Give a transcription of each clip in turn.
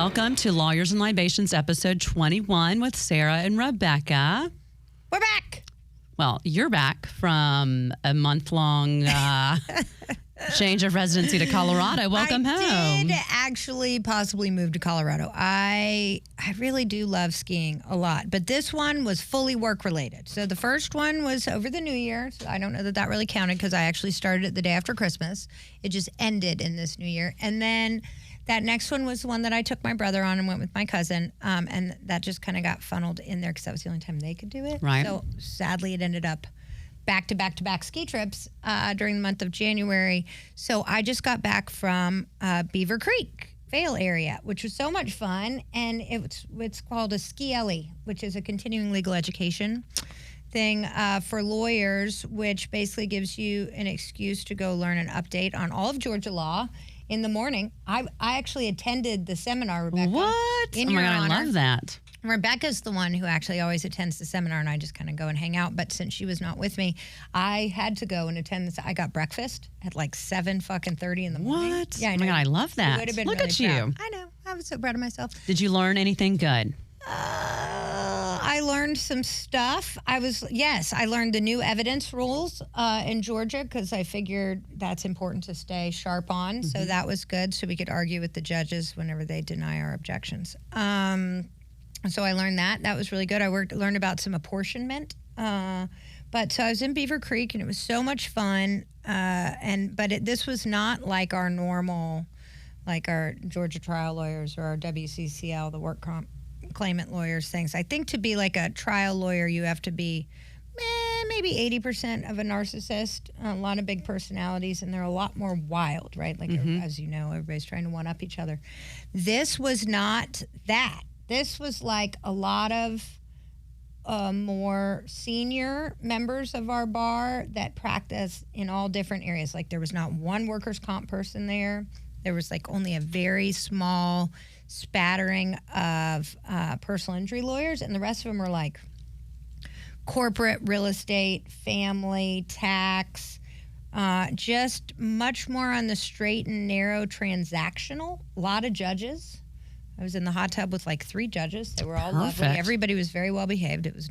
Welcome to Lawyers and Libations, episode 21 with Sarah and Rebecca. We're back. Well, you're back from a month-long change of residency to Colorado. Welcome home. I did actually possibly move to Colorado. I really do love skiing a lot, but this one was fully work-related. So the first one was over the New Year. So I don't know that really counted because I actually started it the day after Christmas. It just ended in this New Year. And then that next one was the one that I took my brother on and went with my cousin, and that just kind of got funneled in there because that was the only time they could do it. Right. So sadly, it ended up back-to-back ski trips during the month of January. So I just got back from Beaver Creek, Vail area, which was so much fun, and it's called a Ski Ellie, which is a continuing legal education thing for lawyers, which basically gives you an excuse to go learn an update on all of Georgia law in the morning. I actually attended the seminar, Rebecca. What? In oh my your God, honor. I love that. Rebecca's the one who actually always attends the seminar, and I just kind of go and hang out. But since she was not with me, I had to go and attend this. I got breakfast at like 7:30 in the morning. What? Yeah, I Oh know. my God, I love that. You would have been Look really at you. proud. I know. I was so proud of myself. Did you learn anything good? I learned some stuff. I learned the new evidence rules in Georgia because I figured that's important to stay sharp on. Mm-hmm. So that was good. So we could argue with the judges whenever they deny our objections. So I learned that. That was really good. I learned about some apportionment. So I was in Beaver Creek, and it was so much fun. This was not like our normal, like our Georgia trial lawyers or our WCCL, the work claimant lawyers things. I think to be like a trial lawyer, you have to be maybe 80% of a narcissist, a lot of big personalities, and they're a lot more wild, right? Like, as you know, everybody's trying to one-up each other. This was not that. This was like a lot of more senior members of our bar that practice in all different areas. Like, there was not one workers' comp person there. There was like only a very small spattering of personal injury lawyers, and the rest of them were like corporate, real estate, family, tax, just much more on the straight and narrow transactional. A lot of judges. I was in the hot tub with like 3 judges. They were all lovely. Everybody was very well behaved. It was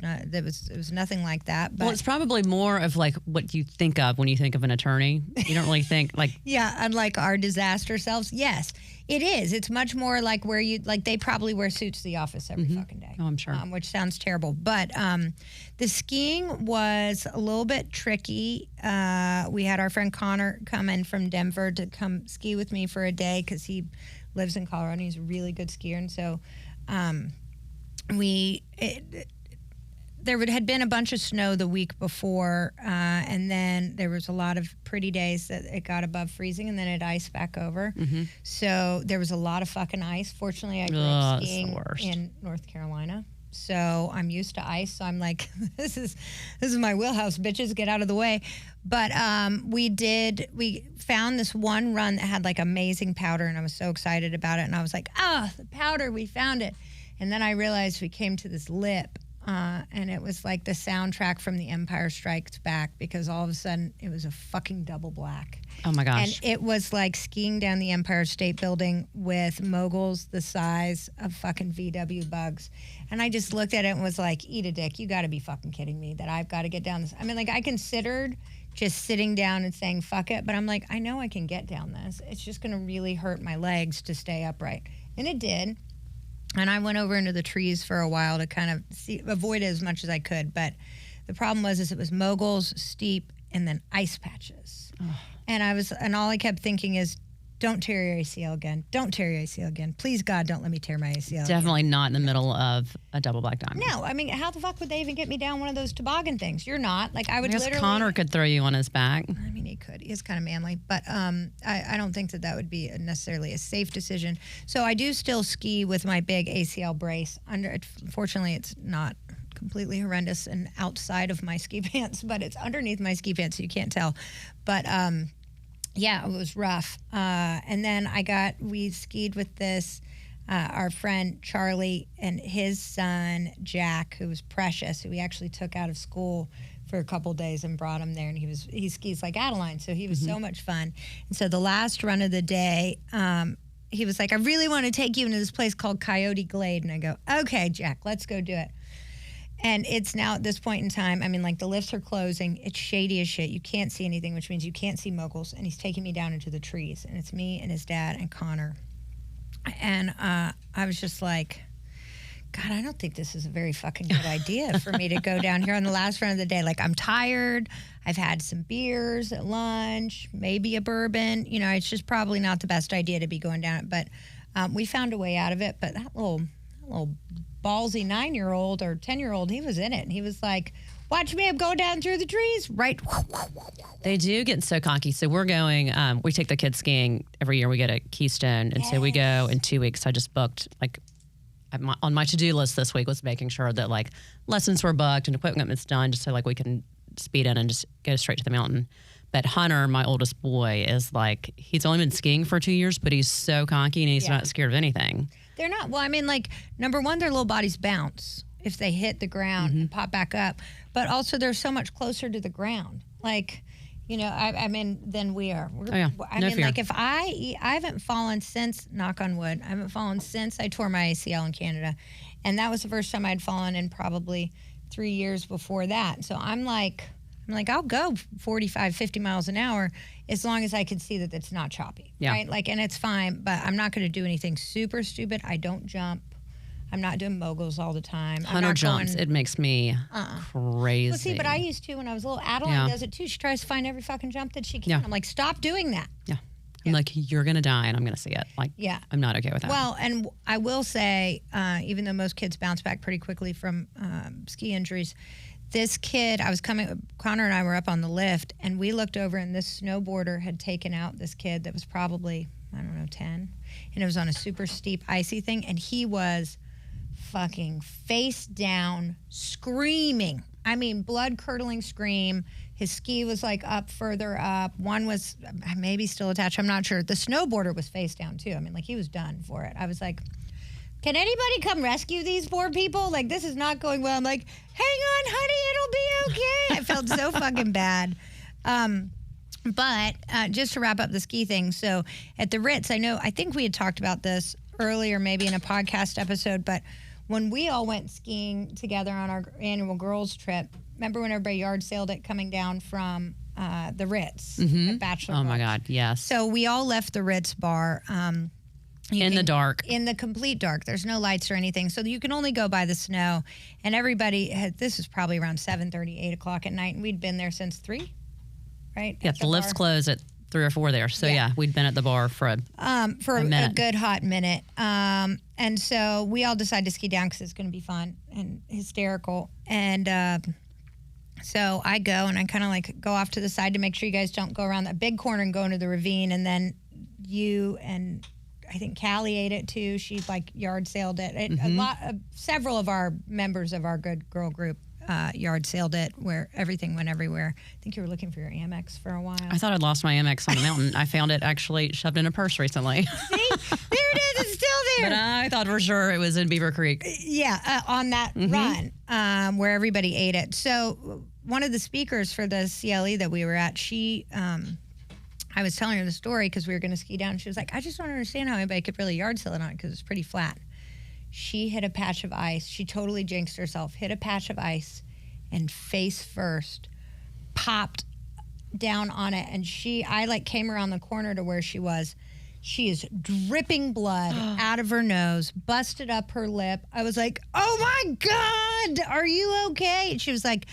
nothing like that. But, well, it's probably more of like what you think of when you think of an attorney. You don't really think like yeah, unlike our disaster selves. Yes, it is. It's much more like where they probably wear suits to the office every fucking day. Oh, I'm sure. Which sounds terrible. But the skiing was a little bit tricky. We had our friend Connor come in from Denver to come ski with me for a day because he lives in Colorado, and he's a really good skier. And so there had been a bunch of snow the week before, and then there was a lot of pretty days that it got above freezing, and then it iced back over. So there was a lot of fucking ice. Fortunately, I grew up skiing in North Carolina, so I'm used to ice. So I'm like, this is my wheelhouse, bitches, get out of the way. But we found this one run that had like amazing powder, and I was so excited about it. And I was like, the powder, we found it. And then I realized we came to this lip, and it was like the soundtrack from The Empire Strikes Back, because all of a sudden it was a fucking double black. Oh my gosh. And it was like skiing down the Empire State Building with moguls the size of fucking VW bugs. And I just looked at it and was like, eat a dick. You got to be fucking kidding me that I've got to get down this. I mean, like, I considered just sitting down and saying, fuck it. But I'm like, I know I can get down this. It's just going to really hurt my legs to stay upright. And it did. And I went over into the trees for a while to kind of avoid it as much as I could. But the problem was it was moguls, steep, and then ice patches. Oh. And all I kept thinking is, don't tear your ACL again. Don't tear your ACL again. Please, God, don't let me tear my ACL Definitely again. not in the middle of a double black diamond. No, I mean, how the fuck would they even get me down one of those toboggan things? You're not. Like, I would literally... Connor could throw you on his back. I mean, he could. He is kind of manly. But I don't think that would be necessarily a safe decision. So I do still ski with my big ACL brace. Fortunately, it's not completely horrendous and outside of my ski pants, but it's underneath my ski pants, so you can't tell. But... yeah, it was rough. And then we skied with our friend Charlie and his son, Jack, who was precious, who we actually took out of school for a couple days and brought him there. And he skis like Adeline, so he was so much fun. And so the last run of the day, he was like, I really want to take you into this place called Coyote Glade. And I go, okay, Jack, let's go do it. And it's now at this point in time, I mean, like the lifts are closing. It's shady as shit. You can't see anything, which means you can't see moguls. And he's taking me down into the trees. And it's me and his dad and Connor. And I was just like, God, I don't think this is a very fucking good idea for me to go down here on the last run of the day. Like, I'm tired. I've had some beers at lunch, maybe a bourbon. You know, it's just probably not the best idea to be going down it. But we found a way out of it. But that little ballsy 9-year-old or 10-year-old, he was in it. And he was like, watch me, I'm going down through the trees. Right. They do get so cocky. So we're going, we take the kids skiing every year. We go to Keystone. And so we go in 2 weeks. I just booked, like, on my to-do list this week was making sure that, like, lessons were booked and equipment was done just so, like, we can speed in and just go straight to the mountain. But Hunter, my oldest boy, is like, he's only been skiing for 2 years, but he's so cocky and he's not scared of anything. They're not. Well, I mean, like, number one, their little bodies bounce if they hit the ground and pop back up. But also, they're so much closer to the ground. Like, you know, I mean, than we are. I mean, fear. like, if I haven't fallen since, knock on wood, I haven't fallen since I tore my ACL in Canada. And that was the first time I'd fallen in probably 3 years before that. So I'm like, I'll go 45, 50 miles an hour as long as I can see that it's not choppy, right? Like, and it's fine, but I'm not going to do anything super stupid. I don't jump. I'm not doing moguls all the time. Hunter jumps. It makes me crazy. Well, see, but I used to when I was little. Adeline does it too. She tries to find every fucking jump that she can. I'm like, stop doing that. I'm like, you're going to die and I'm going to see it. Like, I'm not okay with that. Well, and I will say, even though most kids bounce back pretty quickly from ski injuries, this kid, Connor and I were up on the lift, and we looked over, and this snowboarder had taken out this kid that was probably, 10, and it was on a super steep, icy thing, and he was fucking face down, screaming. I mean, blood-curdling scream. His ski was, like, up further up. One was maybe still attached. I'm not sure. The snowboarder was face down, too. I mean, like, he was done for it. I was like, can anybody come rescue these poor people? Like, this is not going well. I'm like, hang on, honey, it'll be okay. I felt so fucking bad. But just to wrap up the ski thing, so at the Ritz, I think we had talked about this earlier, maybe in a podcast episode, but when we all went skiing together on our annual girls trip, remember when everybody yard sailed it coming down from the Ritz at Bachelor Oh, my God, yes. So we all left the Ritz bar. The dark. In the complete dark. There's no lights or anything. So you can only go by the snow. And this was probably around 7:30, 8 o'clock at night. And we'd been there since 3, right? Yeah, the lifts closed at 3 or 4 there. So, we'd been at the bar for a good hot minute. And so we all decided to ski down because it's going to be fun and hysterical. And so I go, and I kind of like go off to the side to make sure you guys don't go around that big corner and go into the ravine. And then you and I think Callie ate it too. She like yard sailed it. Several of our members of our good girl group yard sailed it, where everything went everywhere. I think you were looking for your Amex for a while. I thought I'd lost my Amex on the mountain. I found it actually shoved in a purse recently. See, there it is. It's still there. But I thought for sure it was in Beaver Creek. Yeah, on that run where everybody ate it. So one of the speakers for the CLE that we were at, she. I was telling her the story because we were going to ski down. She was like, I just don't understand how anybody could really yard sail it on it because it's pretty flat. She hit a patch of ice. She totally jinxed herself, hit a patch of ice, and face first popped down on it. And I like came around the corner to where she was. She is dripping blood out of her nose, busted up her lip. I was like, oh my God, are you okay? And she was like,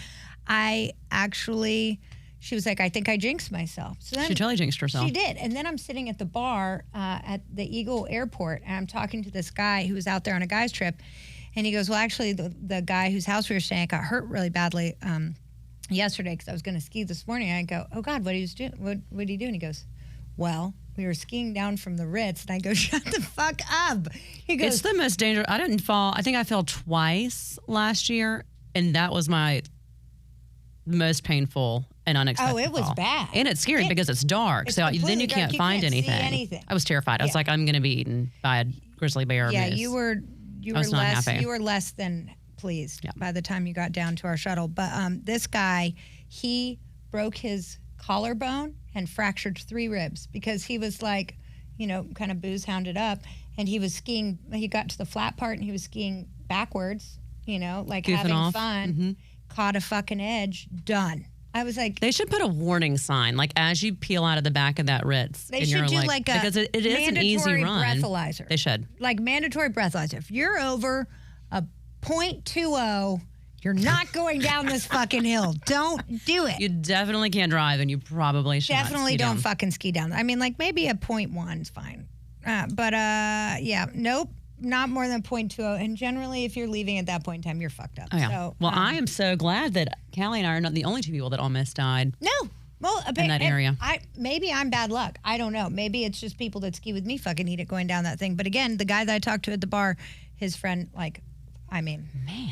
she was like, I think I jinxed myself. So then she totally jinxed herself. She did. And then I'm sitting at the bar at the Eagle Airport, and I'm talking to this guy who was out there on a guy's trip. And he goes, well, actually, the guy whose house we were staying at got hurt really badly yesterday because I was going to ski this morning. And I go, oh, God, what did he do? What did he do? And he goes, well, we were skiing down from the Ritz. And I go, shut the fuck up. He goes, it's the most dangerous. I didn't fall. I think I fell twice last year, and that was my most painful and unexpected. Oh, it was fall. bad. And it's scary because it's dark. So then you can't find anything. I was terrified. I was like, I'm going to be eaten by a grizzly bear. Yeah, moose. you were less than pleased by the time you got down to our shuttle. But this guy, he broke his collarbone and fractured 3 ribs because he was like, kind of booze hounded up. And he was skiing. He got to the flat part and he was skiing backwards, like Goofing having off. fun. Caught a fucking edge. Done. I was like, they should put a warning sign, like as you peel out of the back of that Ritz. they and should you're do like a because it is an easy mandatory run. breathalyzer. They should. Like mandatory breathalyzer. If you're over a .20, you're not going down this fucking hill. Don't do it. You definitely can't drive, and you probably should Definitely not don't ski down. fucking ski down. I mean, like maybe a .1 is fine. Yeah, nope. Not more than .20. And generally, if you're leaving at that point in time, you're fucked up. Oh, yeah. So, Well, I am so glad that Callie and I are not the only two people that almost died. No. Well, in that area. Maybe I'm bad luck. I don't know. Maybe it's just people that ski with me fucking eat it going down that thing. But again, the guy that I talked to at the bar, his friend,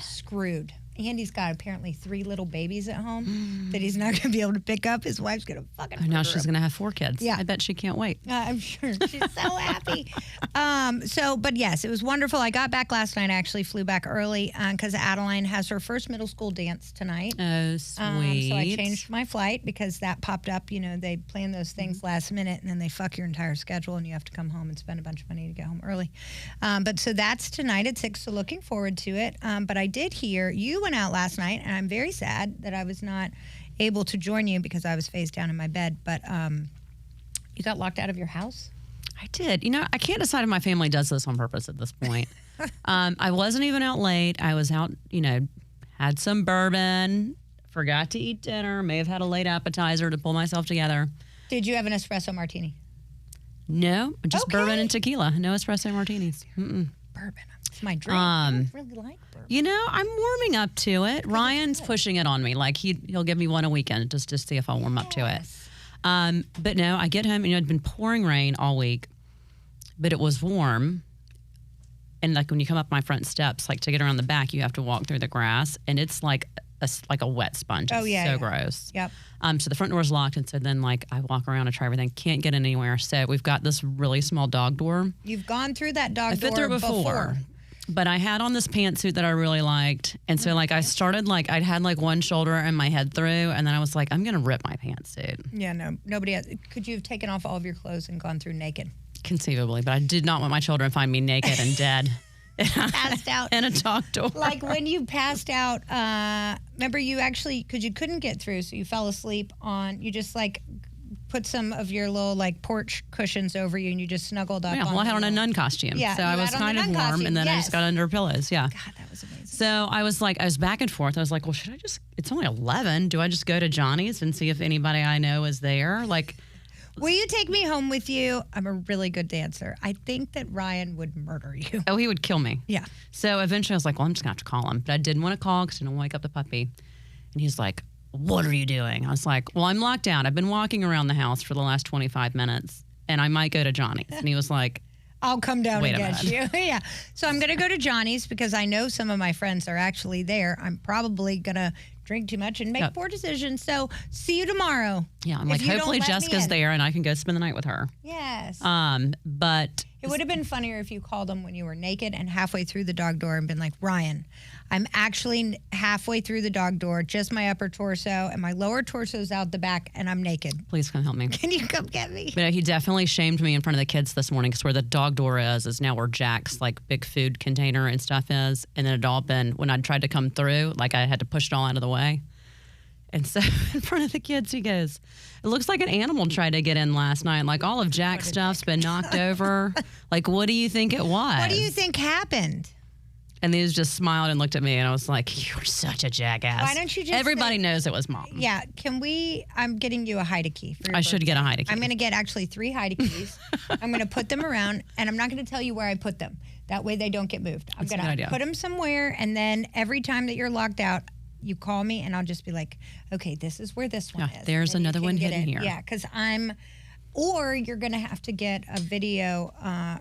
screwed. Andy's got apparently 3 little babies at home that he's not going to be able to pick up. His wife's going to fucking Now murder she's him. going to have 4 kids. Yeah. I bet she can't wait. I'm sure she's so happy. But yes, it was wonderful. I got back last night. I actually flew back early because Adeline has her first middle school dance tonight. Oh, sweet. So I changed my flight because that popped up. They plan those things last minute and then they fuck your entire schedule and you have to come home and spend a bunch of money to get home early. But so that's tonight at 6, so looking forward to it. But I did hear you went out last night and I'm very sad that I was not able to join you because I was face down in my bed. But you got locked out of your house? I did. I can't decide if my family does this on purpose at this point. I wasn't even out late. I was out, had some bourbon, forgot to eat dinner, may have had a late appetizer to pull myself together. Did you have an espresso martini? No, just Okay. bourbon and tequila. No espresso martinis. Mm-mm. Bourbon. It's my drink. I don't really like bourbon. I'm warming up to it. Ryan's pushing it on me. Like he'll give me one a weekend just to see if I'll warm up to it. But no, I get home and it'd been pouring rain all week, but it was warm. And like when you come up my front steps, like to get around the back, you have to walk through the grass, and it's like a wet sponge. Oh, It's yeah, so yeah. gross. Yep. So the front door's locked, and so then like I walk around and try everything, can't get anywhere. So we've got this really small dog door. You've gone through that dog I door fit through it before. But I had on this pantsuit that I really liked. And so like I started like I'd had like one shoulder and my head through, and then I was like, I'm gonna rip my pantsuit. Yeah, no, nobody has. Could you have taken off all of your clothes and gone through naked? Conceivably, but I did not want my children to find me naked and dead. Passed out. in a dog door. Like when you passed out, remember you actually, because you couldn't get through, so you fell asleep you just like put some of your little like porch cushions over you and you just snuggled up. Yeah, well, I had on a nun costume. Yeah, so you I was had on the kind of nun warm, costume, and then I just yes. got under pillows. Yeah. God, that was amazing. So I was back and forth. I was like, well, should I it's only 11. Do I just go to Johnny's and see if anybody I know is there? Like, will you take me home with you? I'm a really good dancer. I think that Ryan would murder you. oh, he would kill me. Yeah. So eventually I was like, well, I'm just going to have to call him. But I didn't want to call because I didn't wake up the puppy. And he's like, what are you doing? I was like, well, I'm locked down. I've been walking around the house for the last 25 minutes, and I might go to Johnny's. And he was like, I'll come down Wait and a get you. Yeah. So I'm going to go to Johnny's because I know some of my friends are actually there. I'm probably going to drink too much and make poor decisions. So see you tomorrow. yeah, I'm If like, you don't hopefully let me Jessica's in. there and I can go spend the night with her. Yes. But It would have been funnier if you called him when you were naked and halfway through the dog door and been like, Ryan, I'm actually halfway through the dog door, just my upper torso, and my lower torso's out the back, and I'm naked. please come help me. Can you come get me? But he definitely shamed me in front of the kids this morning because where the dog door is now where Jack's like big food container and stuff is. And then it all been, when I tried to come through, like I had to push it all out of the way. And so in front of the kids, he goes, it looks like an animal tried to get in last night. Like all of Jack's stuff's been knocked over. Like, what do you think it was? What do you think happened? And he just smiled and looked at me, and I was like, you're such a jackass. Why don't you just Everybody say- knows it was Mom. Yeah, I'm getting you a Haida key for your I should birthday. get a Haida key. I'm going to get actually 3 Haida keys. I'm going to put them around, and I'm not going to tell you where I put them. That way they don't get moved. I'm That's a going good to idea. put them somewhere, and then every time that you're locked out, you call me, and I'll just be like, okay, this is where this one Yeah, is. there's And then you another can one get hidden it. here. Yeah, because or you're going to have to get a video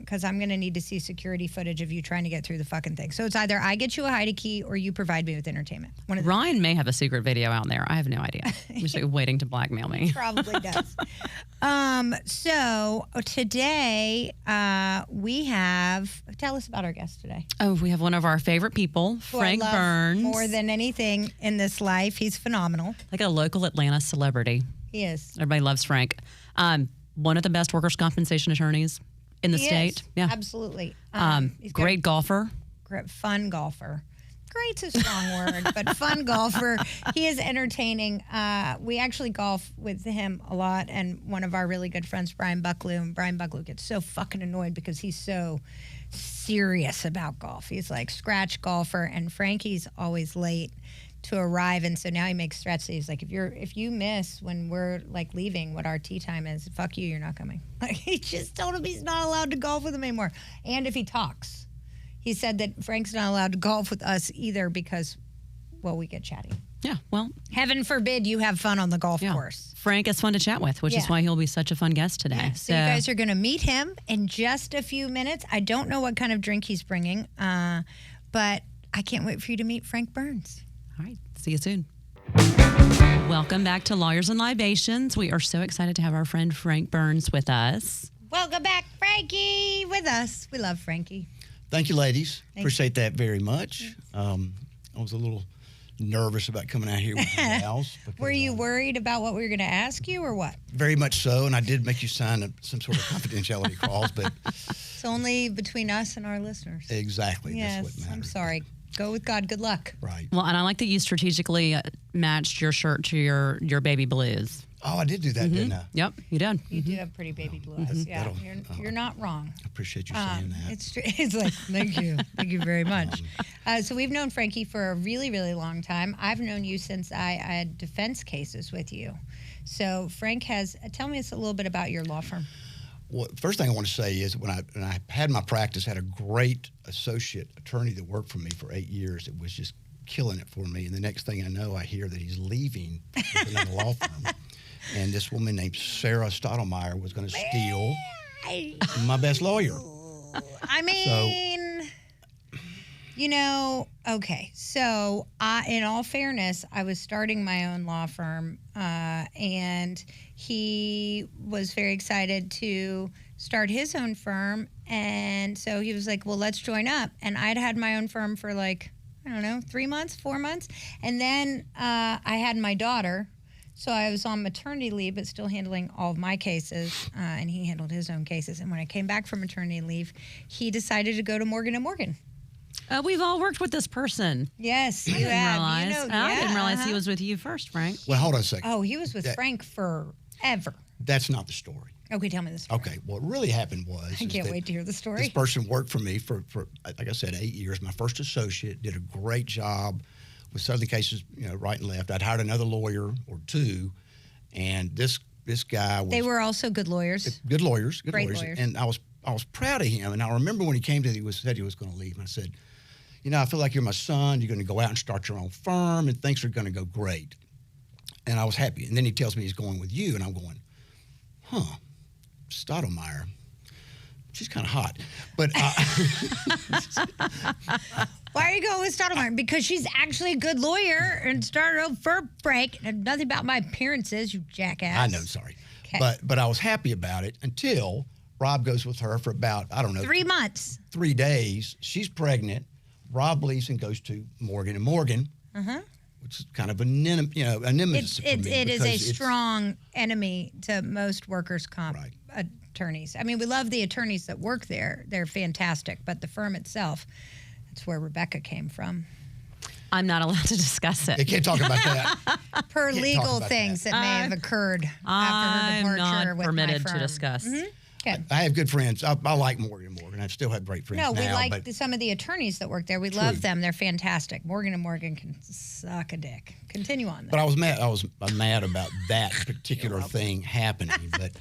because I'm going to need to see security footage of you trying to get through the fucking thing. So it's either I get you a Haida key or you provide me with entertainment. One of the Ryan may have a secret video out there. I have no idea. He's like waiting to blackmail me. probably does. So today we have, tell us about our guest today. Oh, we have one of our favorite people, Who I Frank love Burns. More than anything in this life. He's phenomenal. Like a local Atlanta celebrity. He is. Everybody loves Frank. One of the best workers' compensation attorneys, in the He state. is. Yeah. Absolutely. He's got Great golfer. fun golfer. Great's a strong word, but fun golfer. He is entertaining. We actually golf with him a lot, and one of our really good friends, Brian Bucklew, and Brian Bucklew gets so fucking annoyed because he's so serious about golf. He's like scratch golfer, and Frankie's always late to arrive, and so now he makes threats. He's like, if you miss when we're like leaving what our tee time is, fuck you, you're not coming. Like, he just told him he's not allowed to golf with him anymore. And if he talks. He said that Frank's not allowed to golf with us either because, well, we get chatty. Yeah, well. Heaven forbid you have fun on the golf course. Frank is fun to chat with, which is why he'll be such a fun guest today. Yeah. So you guys are going to meet him in just a few minutes. I don't know what kind of drink he's bringing, but I can't wait for you to meet Frank Burns. All right, see you soon. Welcome back to Lawyers and Libations. We are so excited to have our friend Frank Burns with us. Welcome back, Frankie, with us. We love Frankie. Thank you, ladies. Appreciate that very much. I was a little nervous about coming out here with you gals. Were you worried about what we were going to ask you or what? Very much so, and I did make you sign some sort of confidentiality clause, but... It's only between us and our listeners. Exactly. Yes, that's what matters. I'm sorry. Go with God. Good luck. Right. Well, and I like that you strategically matched your shirt to your baby blues. Oh, I did do that, didn't I? Yep, you did. You do have pretty baby blue eyes. Yeah, you're not wrong. I appreciate you saying that. It's like, thank you. Thank you very much. So we've known Frankie for a really, really long time. I've known you since I had defense cases with you. So Frank tell me a little bit about your law firm. Well, first thing I want to say is when I had my practice, had a great associate attorney that worked for me for 8 years. It was just killing it for me. And the next thing I know, I hear that he's leaving another law firm. And this woman named Sarah Stottlemyre was going to steal my best lawyer. I mean, okay. So in all fairness, I was starting my own law firm, and he was very excited to start his own firm. And so he was like, well, let's join up. And I'd had my own firm for 3 months, 4 months. And then I had my daughter. So I was on maternity leave, but still handling all of my cases, and he handled his own cases. And when I came back from maternity leave, he decided to go to Morgan & Morgan. We've all worked with this person. Yes, you have. I didn't realize he was with you first, Frank. Well, hold on a second. Oh, he was with Frank forever. That's not the story. Okay, tell me the story. Okay, what really happened was... I can't wait to hear the story. This person worked for me for, like I said, 8 years. My first associate, did a great job with Southern cases, right and left. I'd hired another lawyer or two, and this guy was... They were also good lawyers. Good lawyers. Great lawyers. And I was proud of him. And I remember when he came to me, said he was going to leave. And I said, I feel like you're my son. You're going to go out and start your own firm, and things are going to go great. And I was happy. And then he tells me he's going with you, and I'm going, Stottlemyre. She's kind of hot. But... Why are you going with Stottlemyre? Because she's actually a good lawyer and started over for a break. And nothing about my appearances, you jackass. I know, sorry. Okay. But I was happy about it until Rob goes with her for about, 3 months. 3 days. She's pregnant. Rob leaves and goes to Morgan & Morgan, which is kind of a nemesis for me. It is a strong enemy to most workers' comp attorneys. I mean, we love the attorneys that work there. They're fantastic. But the firm itself... That's where Rebecca came from. I'm not allowed to discuss it. They can't talk about that. Per legal things that may have occurred after her departure I'm not with permitted my firm. to discuss. Okay. I have good friends. I like Morgan & Morgan. I still have great friends now. No, we like some of the attorneys that work there. We love them. They're fantastic. Morgan & Morgan can suck a dick. Continue on. But I was mad. I was mad about that particular thing happening. But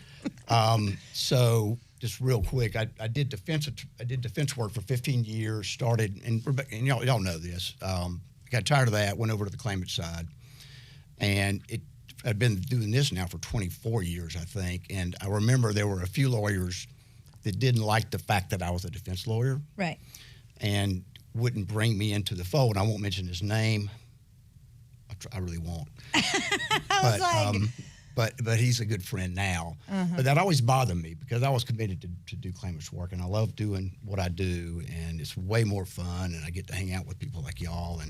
so... Just real quick, I did defense work for 15 years. Started and y'all know this. Got tired of that. Went over to the claimant side, and I've been doing this now for 24 years, I think. And I remember there were a few lawyers that didn't like the fact that I was a defense lawyer, right? And wouldn't bring me into the fold. I won't mention his name. I really won't. But he's a good friend now. But that always bothered me because I was committed to do claimants work, and I love doing what I do, and it's way more fun, and I get to hang out with people like y'all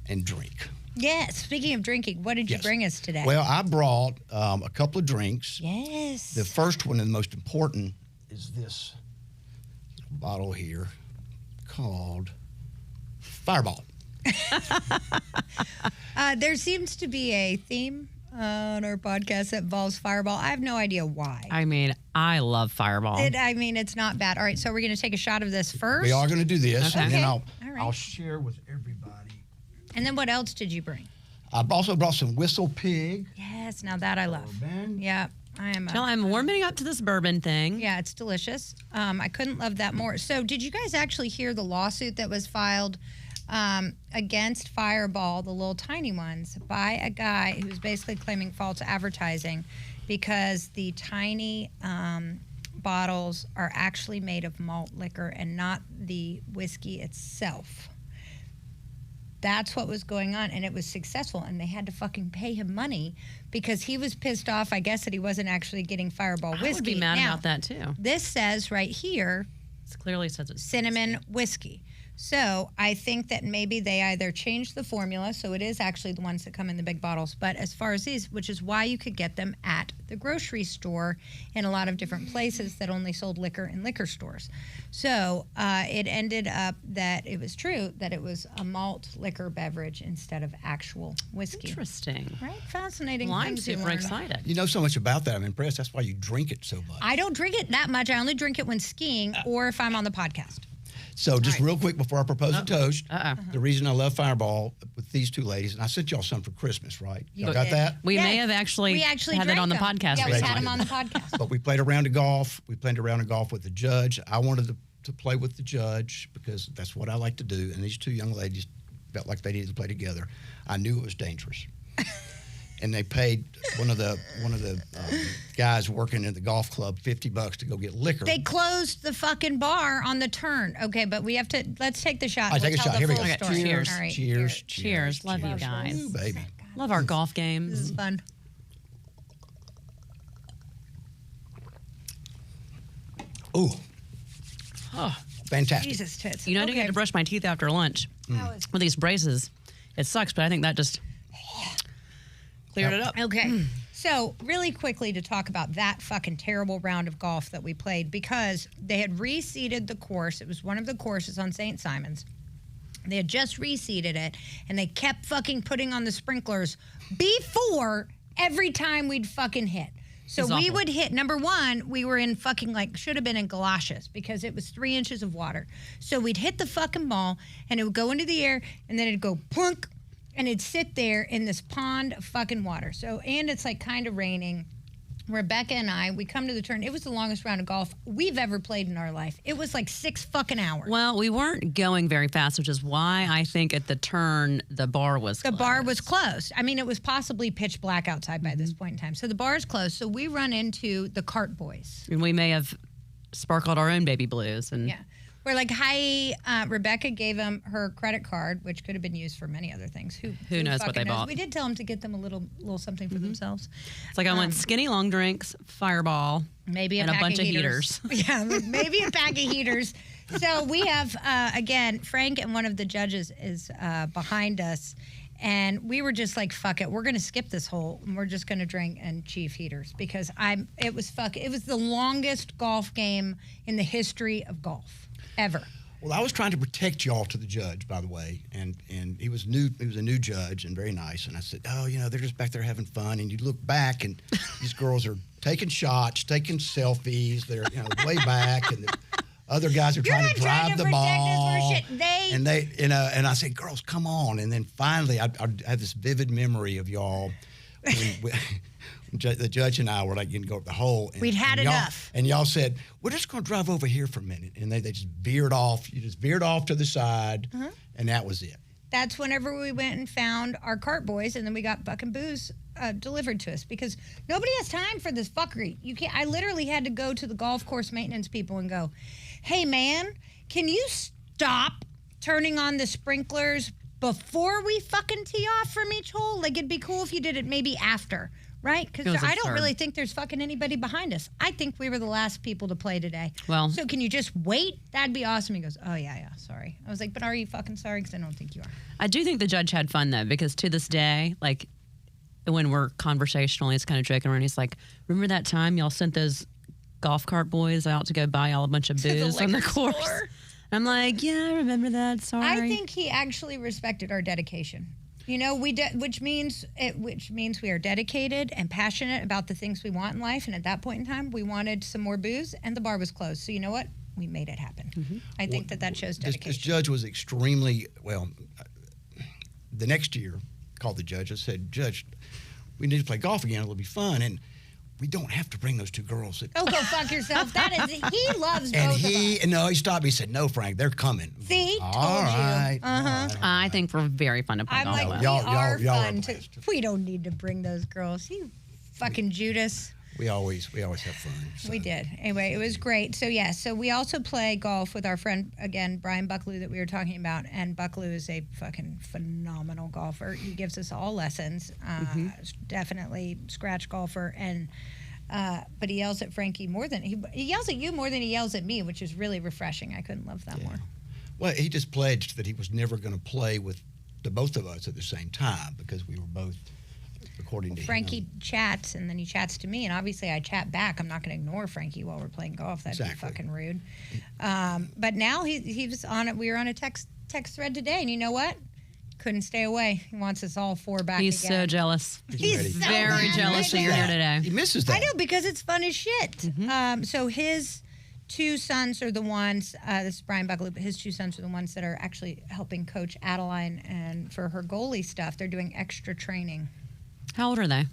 and drink. Yes. Speaking of drinking, what did you bring us today? Well, I brought a couple of drinks. Yes. The first one and the most important is this bottle here called Fireball. There seems to be a theme on our podcast that involves Fireball. I have no idea why. I mean, I love Fireball. It's not bad. All right, so we're going to take a shot of this first. We are going to do this, Okay. and then All right. I'll share with everybody. And then what else did you bring? I've also brought some Whistle Pig. Yes, now that I love. Bourbon. Yeah, I am. Well, I'm warming up to this bourbon thing. Yeah, it's delicious. I couldn't love that more. So did you guys actually hear the lawsuit that was filed against Fireball, the little tiny ones, by a guy who's basically claiming false advertising because the tiny bottles are actually made of malt liquor and not the whiskey itself. That's what was going on, and it was successful, and they had to fucking pay him money because he was pissed off, I guess, that he wasn't actually getting Fireball whiskey. I would be mad Now, about that too. this says right here, It clearly says it's cinnamon whiskey. So I think that maybe they either changed the formula, so it is actually the ones that come in the big bottles. But as far as these, which is why you could get them at the grocery store in a lot of different places that only sold liquor in liquor stores. So it ended up that it was true that it was a malt liquor beverage instead of actual whiskey. Interesting. Right? Fascinating. Well, I'm things you super learn. excited. You know so much about that. I'm impressed. That's why you drink it so much. I don't drink it that much. I only drink it when skiing or if I'm on the podcast. So just real quick before I propose a toast, Uh-oh. the reason I love Fireball with these two ladies, and I sent y'all some for Christmas, right? Y'all got did. that? We may Yes. have actually, We actually had it drank on the them. podcast Yeah, we recently. had them on the podcast. But we played a round of golf. We played a round of golf with the judge. I wanted to play with the judge because that's what I like to do. And these two young ladies felt like they needed to play together. I knew it was dangerous. And they paid one of the guys working in the golf club $50 to go get liquor. They closed the fucking bar on the turn. Okay, but we have to, let's take the shot. All right, We'll take a tell shot. the Here we full go. story. Cheers. All right, Cheers. Cheers. Love you Cheers. guys. Ooh, baby. Love our golf This is games. fun. Ooh, Oh, fantastic. Jesus tits. you know, I didn't Okay. get to brush my teeth after lunch That was- with these braces. It sucks, but I think that just cleared it up. Okay. So, really quickly to talk about that fucking terrible round of golf that we played because they had reseeded the course. It was one of the courses on St. Simon's. They had just reseeded it, and they kept fucking putting on the sprinklers before every time we'd fucking hit. So It's we awful. would hit, number one, we were in fucking should have been in galoshes because it was 3 inches of water. So we'd hit the fucking ball, and it would go into the air, and then it'd go plunk, and it'd sit there in this pond of fucking water. So, and it's kind of raining. Rebecca and I, we come to the turn. It was the longest round of golf we've ever played in our life. It was 6 fucking hours. Well, we weren't going very fast, which is why I think at the turn the bar was The closed. bar was closed. I mean, it was possibly pitch black outside by this point in time. So the bar's closed. So we run into the cart boys. And we may have sparkled our own baby blues. And Yeah. We're like, hi. Rebecca gave them her credit card, which could have been used for many other things. Who knows what fucking they bought? We did tell them to get them a little something for themselves. it's like I went skinny long drinks, Fireball, Maybe and a pack bunch of heaters. Yeah, maybe a pack of heaters. So we have, again, Frank and one of the judges is behind us. And we were just like, fuck it. We're going to skip this hole. And we're just going to drink and chief heaters because it was the longest golf game in the history of golf ever. Well, I was trying to protect y'all to the judge, by the way, and he was new. He was a new judge and very nice. And I said, oh, they're just back there having fun. And you look back, and these girls are taking shots, taking selfies. They're way back, and the other guys are trying to drive the ball. And they, and I said, girls, come on. And then finally, I had this vivid memory of y'all. When the judge and I were going to go up the hole. And, We'd had enough. And y'all said, we're just going to drive over here for a minute. And they just veered off. You just veered off to the side, and that was it. That's whenever we went and found our cart boys, and then we got fucking booze delivered to us because nobody has time for this fuckery. You can't. I literally had to go to the golf course maintenance people and go, hey, man, can you stop turning on the sprinklers before we fucking tee off from each hole? It'd be cool if you did it maybe after. Right? Because It was I don't absurd. really think there's fucking anybody behind us. I think we were the last people to play today. Well- So can you just wait? That'd be awesome. He goes, oh, yeah, sorry. I was like, but are you fucking sorry? Because I don't think you are. I do think the judge had fun though, because to this day, when we're conversational, he's kind of joking around. He's like, remember that time y'all sent those golf cart boys out to go buy all a bunch of booze on the course. Store. I'm like, yeah, I remember that. Sorry. I think he actually respected our dedication. You know, which means we are dedicated and passionate about the things we want in life. And at that point in time, we wanted some more booze, and the bar was closed. So you know what? We made it happen. I think that shows dedication. This judge was extremely well. The next year, called the judge and said, "Judge, we need to play golf again. It'll be fun." And we don't have to bring those two girls. Oh, go fuck yourself. He loves both of us. No, he stopped me and said, "No, Frank, they're coming." See, he told all you. right. I think we're very fun to play I'm golf like, with. we Y'all are are fun. blessed. We don't need to bring those girls. You fucking Judas. We always have fun. So. We did. Anyway, it was great. So, so we also play golf with our friend, again, Brian Bucklew that we were talking about. And Bucklew is a fucking phenomenal golfer. He gives us all lessons. Definitely scratch golfer. And but he yells at Frankie more than he yells at you more than he yells at me, which is really refreshing. I couldn't love that more. Well, he just pledged that he was never going to play with the both of us at the same time because we were both, according to Frankie him. chats, and then he chats to me, and obviously I chat back. I'm not going to ignore Frankie while we're playing golf. That'd be fucking rude. But now he was on it. We were on a text thread today, and you know what? Couldn't stay away. He wants us all four back He's again. so jealous. He's so very mad jealous that right you're now. here today. He misses that. I know, because it's fun as shit. So his two sons are the ones, this is Brian Bucklew, but his two sons are the ones that are actually helping coach Adeline, and for her goalie stuff, they're doing extra training. How old are they?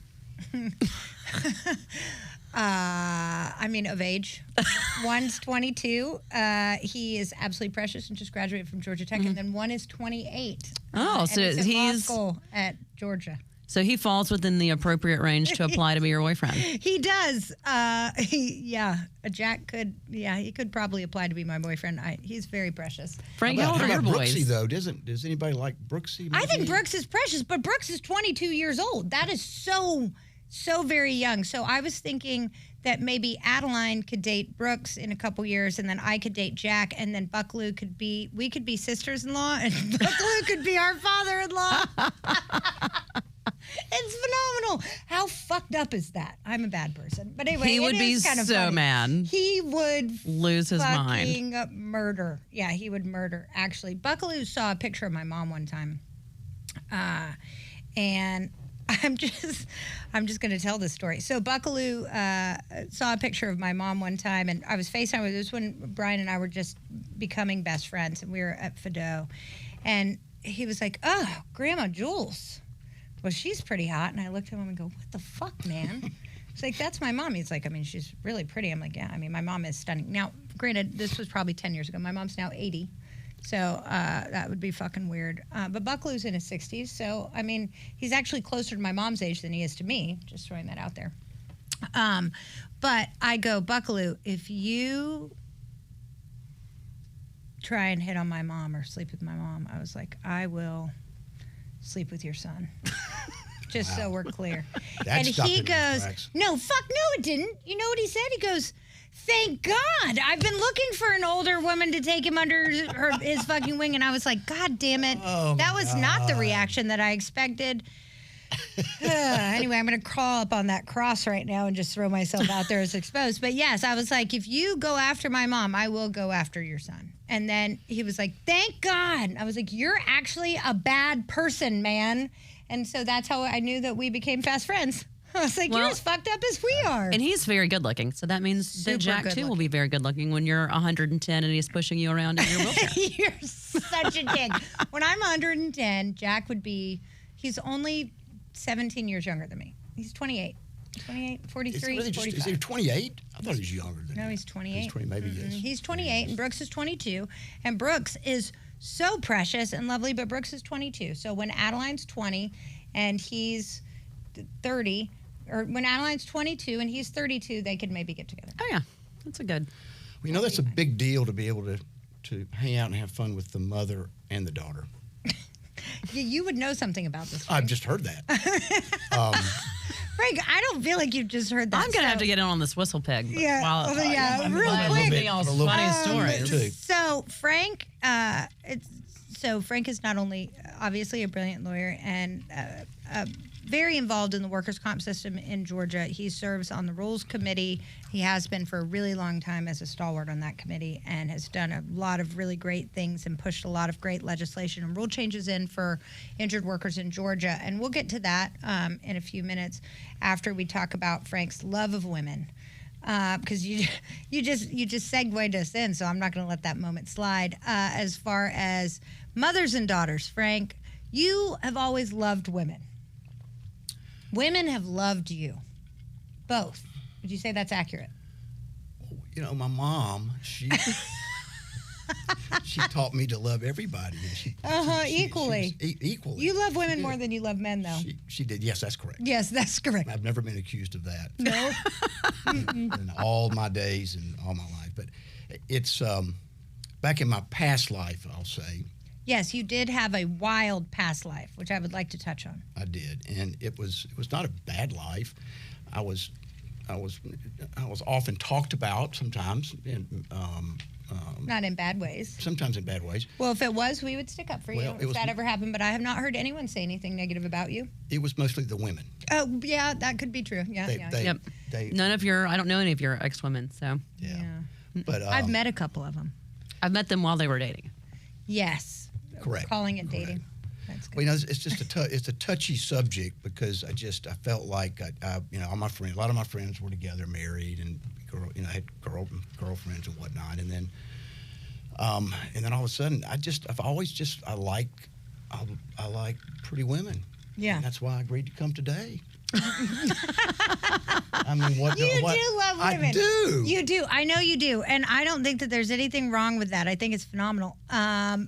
I mean, of age. One's 22. He is absolutely precious and just graduated from Georgia Tech. And then one is 28. Oh, so and is in law he's school at Georgia. So he falls within the appropriate range to apply to be your boyfriend. He does. Jack could. Yeah, he could probably apply to be my boyfriend. He's very precious. Frank, how old are your boys? Brooksy, though? Does anybody like Brooksy? Maybe? I think Brooks is precious, but Brooks is 22 years old. That is so very young. So I was thinking that maybe Adeline could date Brooks in a couple years, and then I could date Jack, and then we could be sisters-in-law, and Bucklew could be our father-in-law. It's phenomenal. How fucked up is that? I'm a bad person. But anyway, he would be kind of so funny. mad. He would lose his fucking mind. Murder. Yeah, he would murder. Actually, Bucklew saw a picture of my mom one time. And I'm just going to tell this story. So Bucklew saw a picture of my mom one time, and I was FaceTime with this when Brian and I were just becoming best friends, and we were at Fido. And he was like, "Oh, Grandma Jules. Well, she's pretty hot." And I looked at him and go, "What the fuck, man?" It's like, "That's my mom." He's like, "I mean, she's really pretty." I'm like, "Yeah, I mean, my mom is stunning." Now, granted, this was probably 10 years ago. My mom's now 80. So that would be fucking weird. But Bucklew's in his 60s. So, I mean, he's actually closer to my mom's age than he is to me. Just throwing that out there. But I go, "Bucklew, if you try and hit on my mom or sleep with my mom," I was like, "I will sleep with your son." Just so we're clear. That and stopped he it in its goes, tracks. no, it didn't. You know what he said? He goes, "Thank God. I've been looking for an older woman to take him under his fucking wing." And I was like, "God damn it." Oh, that my was not the God. reaction that I expected. Anyway, I'm going to crawl up on that cross right now and just throw myself out there as exposed. But yes, I was like, if you go after my mom, I will go after your son. And then he was like, "Thank God." I was like, "You're actually a bad person, man." And so that's how I knew that we became fast friends. I was like, "You're Well, as fucked up as we are." And he's very good looking. So that means Super that Jack, good too, will looking. be very good looking when you're 110 and he's pushing you around in your wheelchair. You're such a dick. When I'm 110, Jack would be, he's only 17 years younger than me. He's 28. 43, Is 45. he 28? I thought he was younger than No, that. he's 28. He's 20, maybe he is. He's 28, and Brooks is 22. And Brooks is so precious and lovely, but Brooks is 22. So when Adeline's 20 and he's 30, or when Adeline's 22 and he's 32, they could maybe get together. Oh, yeah. That's a good. Well, you know, that's a big deal to be able to hang out and have fun with the mother and the daughter. You would know something about this. I've just heard that. Frank, I don't feel like you've just heard that. I'm going to have to get in on this whistle pig. Yeah, While, real quick. Be all A little funny bit. stories. Too. So Frank, Frank is not only obviously a brilliant lawyer and a very involved in the workers' comp system in Georgia. He serves on the Rules Committee. He has been for a really long time as a stalwart on that committee and has done a lot of really great things and pushed a lot of great legislation and rule changes in for injured workers in Georgia. And we'll get to that in a few minutes after we talk about Frank's love of women. Because you just segued us in, so I'm not going to let that moment slide. As far as mothers and daughters, Frank, you have always loved women. Women have loved you, both. Would you say that's accurate? You know, my mom, she taught me to love everybody. Equally. Equally. You love women more than you love men, though. She did. Yes, that's correct. Yes, that's correct. I've never been accused of that. No. In all my days and all my life. But it's back in my past life, I'll say. Yes, you did have a wild past life, which I would like to touch on. I did, and it was not a bad life. I was often talked about sometimes, and not in bad ways. Sometimes in bad ways. Well, if it was, we would stick up for you if that ever happened. But I have not heard anyone say anything negative about you. It was mostly the women. Oh, yeah, that could be true. Yeah, Yep. None of your, I don't know any of your ex-women, so. Yeah. But I've met a couple of them. I've met them while they were dating. Yes. Correct. Calling it dating. That's good. Well, you know, it's just it's a touchy subject because I felt like all my friends, a lot of my friends were together, married, and had girlfriends and whatnot, and then all of a sudden I like pretty women. Yeah. And that's why I agreed to come today. I mean, you do love women. I do. You do. I know you do. And I don't think that there's anything wrong with that. I think it's phenomenal.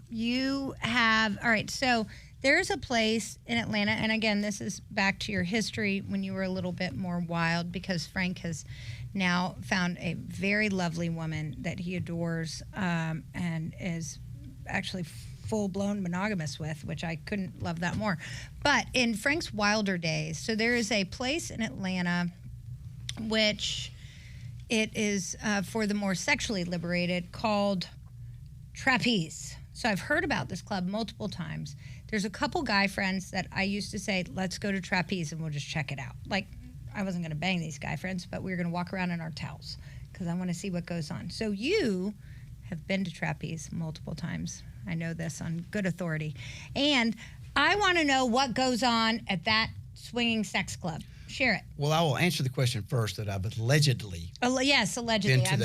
You have, all right, so there's a place in Atlanta, and again, this is back to your history when you were a little bit more wild, because Frank has now found a very lovely woman that he adores and is actually full-blown monogamous with, which I couldn't love that more. But in Frank's wilder days, so there is a place in Atlanta which it is for the more sexually liberated called Trapeze. So I've heard about this club multiple times. There's a couple guy friends that I used to say, let's go to Trapeze and we'll just check it out. Like, I wasn't going to bang these guy friends, but we were going to walk around in our towels because I want to see what goes on. So you have been to Trapeze multiple times. I know this on good authority. And I want to know what goes on at that swinging sex club. Share it. Well, I will answer the question first that I've allegedly. Yes, allegedly. Been to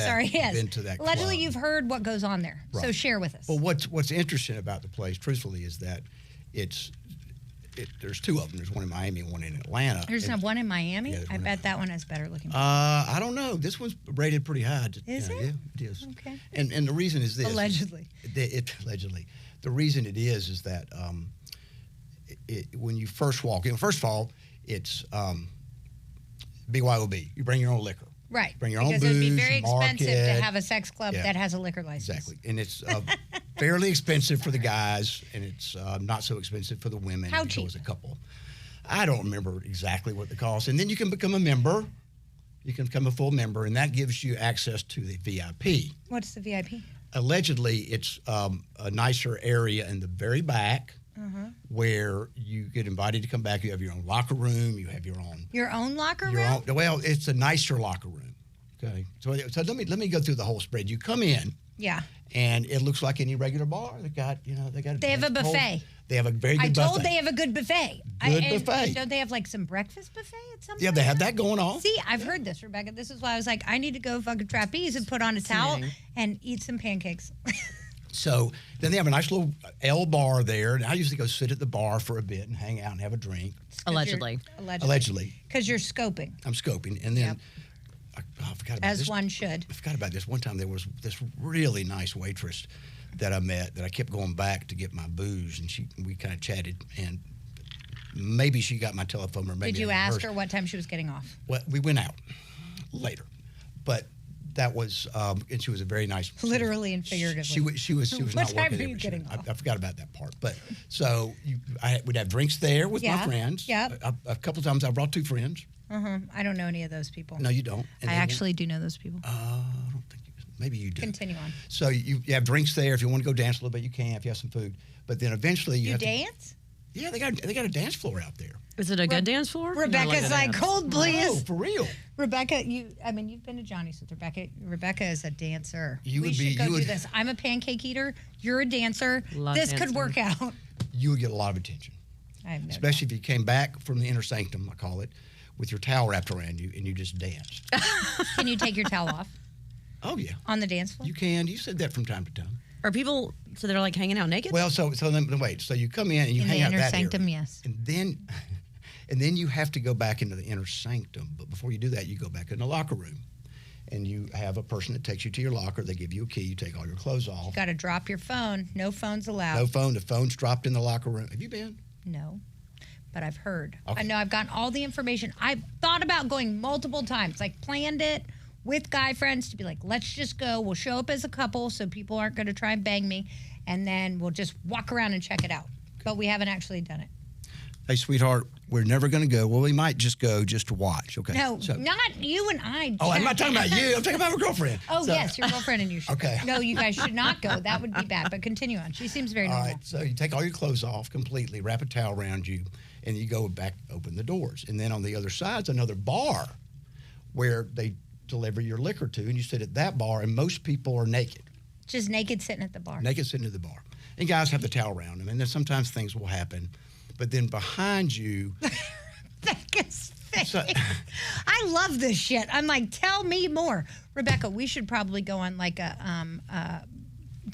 that allegedly, club. you've heard what goes on there. Right. So share with us. Well, what's interesting about the place, truthfully, is that there's two of them. There's one in Miami and one in Atlanta. There's not one in Miami? Yeah, I bet that one has better looking. I don't know. This one's rated pretty high. Is it? Yeah, it is. Okay. And the reason is this. Allegedly. Allegedly. The reason it is that when you first walk in, first of all, it's BYOB. You bring your own liquor. Right. Bring your own booze. Because it would be very expensive to market. have a sex club that has a liquor license. Exactly. And it's fairly expensive for the guys, and it's not so expensive for the women. How you cheap? Go as a couple. I don't remember exactly what the cost. And then you can become a member. You can become a full member, and that gives you access to the VIP. What's the VIP? Allegedly, it's a nicer area in the very back where you get invited to come back. You have your own locker room. You have your own. Your own locker room? Well, it's a nicer locker room. Okay. So let me go through the whole spread. You come in. Yeah. And it looks like any regular bar. They have a buffet. They have a very good buffet. I told they have a good buffet. Buffet. Don't they have like some breakfast buffet at some point? Yeah, they have that going on. See, I've heard this, Rebecca. This is why I was like, I need to go fucking Trapeze and put on a towel and eat some pancakes. So then they have a nice little L bar there. And I usually go sit at the bar for a bit and hang out and have a drink. Allegedly. Because you're scoping. I'm scoping. And then I forgot about this. As one should. I forgot about this. One time there was this really nice waitress that I met that I kept going back to get my booze, and we kind of chatted, and maybe she got my telephone number. Did you ask her what time she was getting off? Well, we went out later, but that was, and she was a very nice. Literally and figuratively. She was What not time working were there. you getting off? I forgot about that part. But so we'd have drinks there with my friends. Yeah. A couple of times I brought two friends. I don't know any of those people. No, you don't. And I actually do know those people. I don't think you. Maybe you do. Continue on. So you have drinks there. If you want to go dance a little bit, you can. If you have some food, but then eventually you have dance. Yeah, they got a dance floor out there. Is it a good dance floor? Rebecca's like, hold, please. Oh, for real. Rebecca, you've been to Johnny's with Rebecca. Rebecca is a dancer. We should you go do would- this. I'm a pancake eater. You're a dancer. Love this dancing. could work out. You would get a lot of attention, I have no especially if you came back from the inner sanctum, I call it, with your towel wrapped around you and you just danced. doubt. Can you take your towel off Oh, yeah. on the dance floor? You can. You said that from time to time. Are people, so they're like hanging out naked? Well, so then wait. So you come in and you In hang the out inner that sanctum, area. yes. And then you have to go back into the inner sanctum. But before you do that, you go back in the locker room. And you have a person that takes you to your locker. They give you a key. You take all your clothes off. Got to drop your phone. No phones allowed. No phone. The phone's dropped in the locker room. Have you been? No. But I've heard. Okay. I know I've gotten all the information. I've thought about going multiple times, like planned it with guy friends to be like, let's just go. We'll show up as a couple so people aren't going to try and bang me. And then we'll just walk around and check it out. But we haven't actually done it. Hey, sweetheart, we're never going to go. Well, we might just go just to watch. Okay. No, So- not you and I. Oh, I'm not talking about you. I'm talking about my girlfriend. Oh, So- yes, your girlfriend and you should. Okay. No, you guys should not go. That would be bad. But continue on. She seems very All normal. right, so you take all your clothes off completely, wrap a towel around you, and you go back, open the doors. And then on the other side's another bar where they deliver your liquor to, and you sit at that bar, and most people are naked, Just naked sitting at the bar. naked sitting at the bar. And guys have the towel around them, and then sometimes things will happen. But then behind you, Becca's face. So- I love this shit. I'm like, tell me more. Rebecca, we should probably go on like a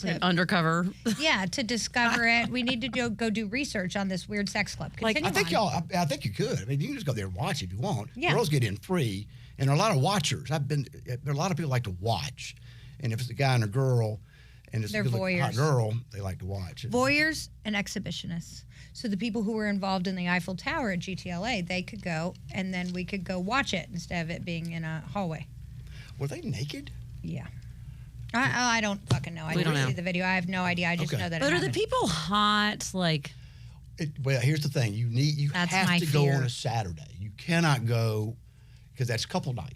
Like an undercover. yeah, to discover it. We need to go do research on this weird sex club. Like, Continue on. I think you could. I mean, you can just go there and watch if you want. Yeah. Girls get in free, and there are a lot of watchers. There are a lot of people like to watch, and if it's a guy and a girl, and it's They're a good-looking hot voyeurs. girl, they like to watch. Voyeurs and exhibitionists. So the people who were involved in the Eiffel Tower at GTLA, they could go, and then we could go watch it instead of it being in a hallway. Were they naked? Yeah. I don't fucking know. I We didn't don't see know. the video. I have no idea. I just Okay. know that it But are the happened. people hot? Like, Well, here's the thing: you That's have my to go fear. on a Saturday. You cannot go because that's couples night.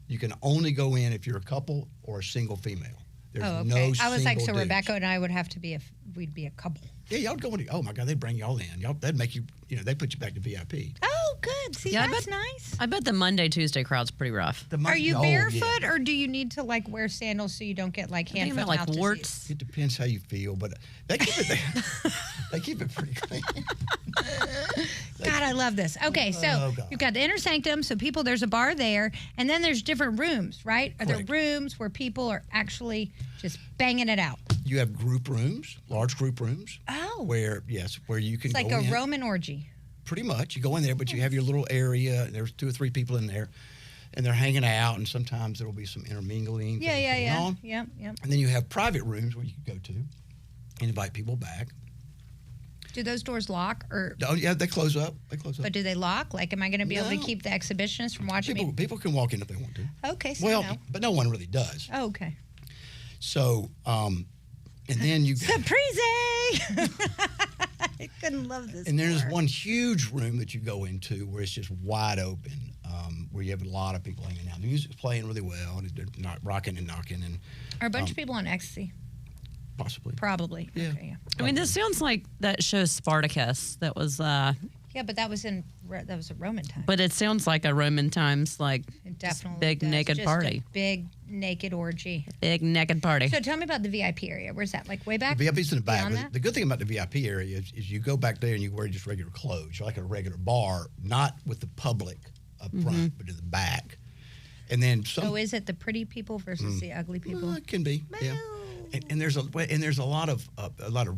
You can only go in if you're a couple or a single female. There's Oh, okay. no I was like, single so dudes. Rebecca and I would have to be we'd be a couple. Yeah, y'all go in. Oh my God, they bring y'all in. They'd make you. They put you back to VIP. Oh, good. See, Yeah, I that's bet- nice. I bet the Monday, Tuesday crowd's pretty rough. Are you Oh, yeah. barefoot, or do you need to like wear sandals so you don't get like I think hand, foot, about like mouth disease? warts. It depends how you feel, but they keep it. They keep it pretty clean. God, I love this. Okay, so Oh, God. you've got the inner sanctum. So people, there's a bar there, and then there's different rooms, right? Are Correct. there rooms where people are actually just banging it out? You have group rooms, large group rooms, Oh, where you can it's like go a in. Roman orgy. Pretty much, you go in there, but you have your little area. There's 2 or 3 people in there, and they're hanging out. And sometimes there will be some intermingling. Yeah, things going on. Yep, yep. And then you have private rooms where you can go to and invite people back. Do those doors lock, or Oh yeah, they close up. but do they lock? Like, am I going to be able to No. keep the exhibitionists from watching me? People can walk in if they want to. Okay, so Well, no. but no one really does. Oh, okay. So, and then you Surprise! I couldn't love this. and there's more. one huge room that you go into where it's just wide open, where you have a lot of people hanging out. The music's playing really well, and they're not rocking and knocking, and Are a bunch of people on ecstasy? possibly. Probably. Yeah. Okay, yeah. I mean, this sounds like that show Spartacus. That was, Yeah, but that was a Roman time. but it sounds like a Roman times, like It just definitely big does. naked Just party, A big naked orgy. big naked party. So tell me about the VIP area. Where's that? Like way back? The VIP's in the back. Beyond But that? the good thing about the VIP area is you go back there and you wear just regular clothes. You're like a regular bar, not with the public up front, but in the back. And then some. So is it the pretty people versus the ugly people? Well, it can be. Yeah. And there's a lot of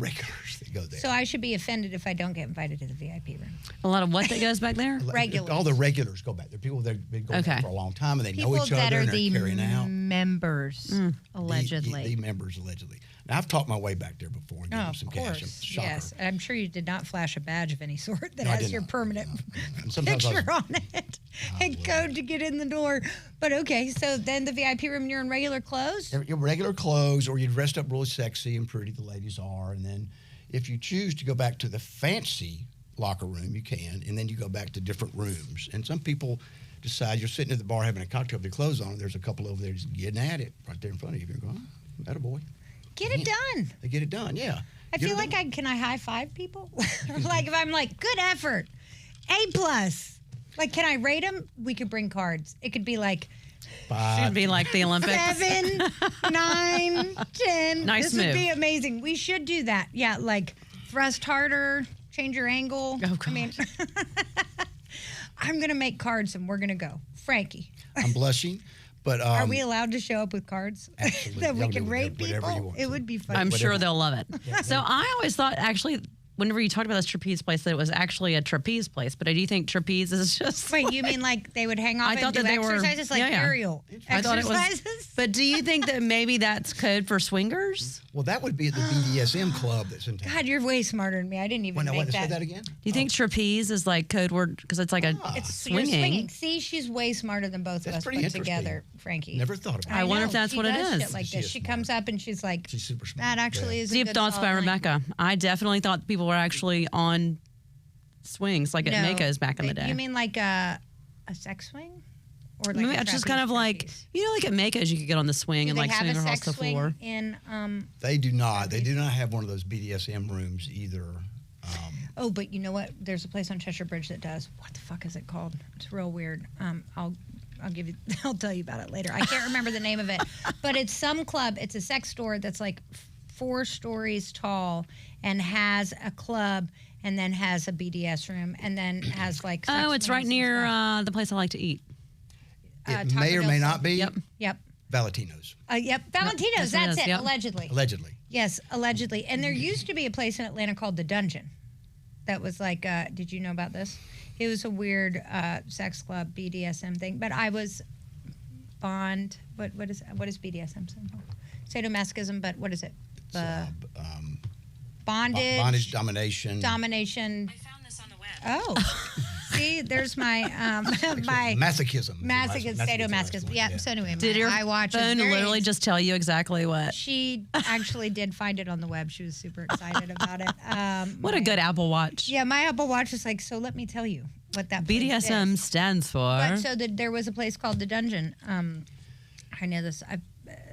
regulars that go there. So I should be offended if I don't get invited to the VIP room. A lot of what that goes back there? regulars. All the regulars go back there. People that have been going there Okay. for a long time and they People know each that other are and they're the carrying out. members, allegedly. The members allegedly. Now I've talked my way back there before and given Oh, them some of cash. course. Shocker. Yes. I'm sure you did not flash a badge of any sort that No, I has did your not. permanent And sometimes I was- picture on it and code to get in the door. But okay, so then the VIP room, you're in regular clothes? Your regular clothes, or you're dressed up really sexy and pretty, the ladies are. And then if you choose to go back to the fancy locker room, you can. And then you go back to different rooms. And some people decide you're sitting at the bar having a cocktail with your clothes on, and there's a couple over there just getting at it right there in front of you. You're going, oh, that a boy. Get it done. They get it done, yeah. I feel like can I high five people? Like if I'm like, good effort, A+. Like, can I rate them? We could bring cards. It could be like 5. Should be like the Olympics. 7, 9, 10. Nice This move. would be amazing. We should do that. Yeah, like thrust harder, change your angle. Oh, God. I mean, I'm gonna make cards and we're gonna go. Frankie, I'm blushing, but are we allowed to show up with cards absolutely. that we Y'all can do rate whatever you people? want It to. would be fun. I'm sure Whatever. they'll love it. So I always thought, actually, whenever you talked about this trapeze place, that it was actually a trapeze place. But I do think trapeze is just. Wait, you mean like they would hang off I and thought do that they were- exercises like yeah, yeah. aerial I thought it was. exercises? But do you think that maybe that's code for swingers? Well, that would be at the BDSM club that's in town. God, you're way smarter than me. I didn't even Wait, now, make wait, say that. that again? Do you think trapeze is like code word because it's like a It's you're swinging? swinging. See, she's way smarter than both of That's us pretty put interesting. together, Frankie. Never thought about I it. wonder know, if that's she what it does is. Shit like She this. is She smart. comes up and she's like, She's super smart. that actually is a Deep good thoughts by solid line. Rebecca. I definitely thought people were actually on swings like at No, Mako's back in the day. You mean like a sex swing? Or like Maybe a it's just trapeze kind of like, trapeze? you know, like at Mako's you could get on the swing Do and they like have swing a across sex the swing floor. in They do not. They do not have one of those BDSM rooms either. Oh, but you know what? There's a place on Cheshire Bridge that does. What the fuck is it called? It's real weird. I'll give you. I'll tell you about it later. I can't remember the name of it, but it's some club. It's a sex store that's like 4 stories tall and has a club and then has a BDS room and then has like. sex Oh, it's right rooms and near stuff. the place I like to eat. It Taco may or Bell may stuff. not be Yep. Yep. Valentino's, Yep. Valentino's. yes, it That's is, it. yep. Allegedly. allegedly. Yes, allegedly. And there used to be a place in Atlanta called The Dungeon that was like, did you know about this? It was a weird sex club BDSM thing. But I was bond. What is BDSM stand for? Sadomasochism, but what is it? Bondage. Bondage, domination. Domination. I found this on the web. Oh. See, there's my my Masochism. sadomasochism. Yeah. So anyway, Did my your iWatch is phone very literally just tell you exactly what? She actually did find it on the web. She was super excited about it. What a good Apple Watch. Yeah, my Apple Watch is like, so let me tell you what that place BDSM is. stands for. But so there was a place called The Dungeon. I know this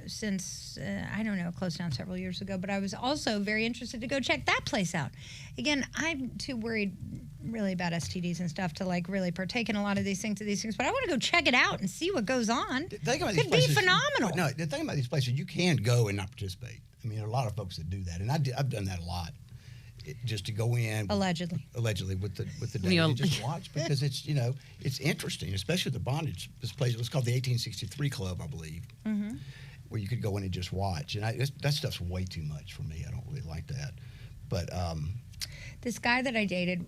since, I don't know, closed down several years ago, but I was also very interested to go check that place out. Again, I'm too worried really about STDs and stuff to like really partake in a lot of these things, but I want to go check it out and see what goes on. Could be phenomenal. No, the thing about these places, you can go and not participate. I mean, there are a lot of folks that do that, and I've done that a lot. Just to go in Allegedly with the You know- and just watch because it's it's interesting, especially the bondage. This place, it was called the 1863 Club, I believe, where you could go in and just watch. And that stuff's way too much for me. I don't really like that. But this guy that I dated,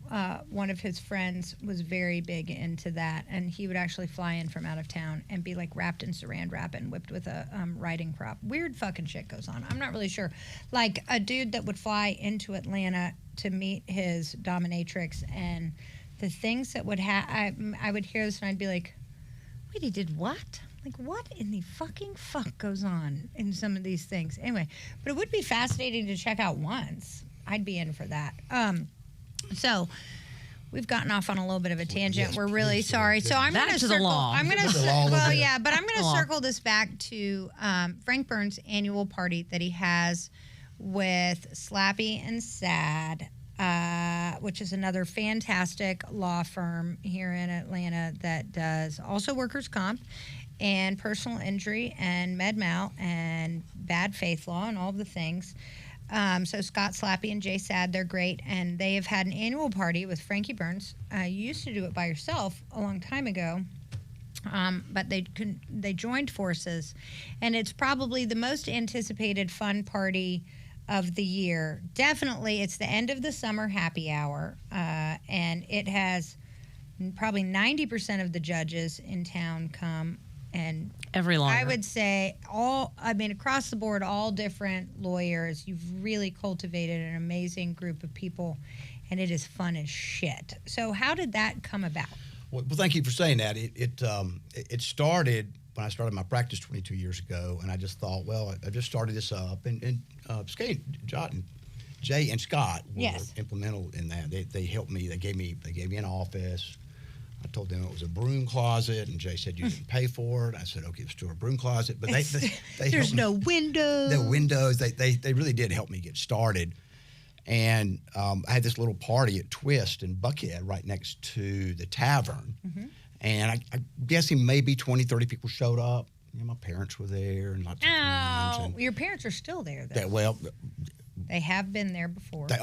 one of his friends was very big into that, and he would actually fly in from out of town and be like wrapped in saran wrap and whipped with a riding crop. Weird fucking shit goes on. I'm not really sure. Like a dude that would fly into Atlanta to meet his dominatrix, and the things that would I would hear this and I'd be like, wait, he did what? Like, what in the fucking fuck goes on in some of these things? Anyway, but it would be fascinating to check out once. I'd be in for that. So we've gotten off on a little bit of a tangent. Yes, We're really please, sorry. So I'm Back going to the law. I'm going to The law a little bit. yeah, but I'm going to Law. circle this back to Frank Burns' annual party that he has with Slappy and Sad, which is another fantastic law firm here in Atlanta that does also workers' comp and personal injury and med mal and bad faith law and all the things. So Scott Slappy and Jay Sad, they're great, and they have had an annual party with Frankie Burns. You used to do it by yourself a long time ago, but they joined forces, and it's probably the most anticipated fun party of the year. Definitely, it's the end of the summer happy hour, and it has probably 90% of the judges in town come. And Every lawyer. I would say across the board, all different lawyers. You've really cultivated an amazing group of people, and it is fun as shit. So how did that come about? well, thank you for saying that. It started when I started my practice 22 years ago, and I just thought, well, I just started this up, and Jay and Scott were Yes. implemental in that. They helped me. They gave me an office. I told them it was a broom closet, and Jay said you didn't pay for it. I said, okay, it's still a broom closet, but they There's helped me. no window. The windows. They really did help me get started. And I had this little party at Twist in Buckhead right next to the tavern. And I'm guessing maybe 20, 30 people showed up. You know, my parents were there and lots of friends. And your parents are still there, though. well, they have been there before. They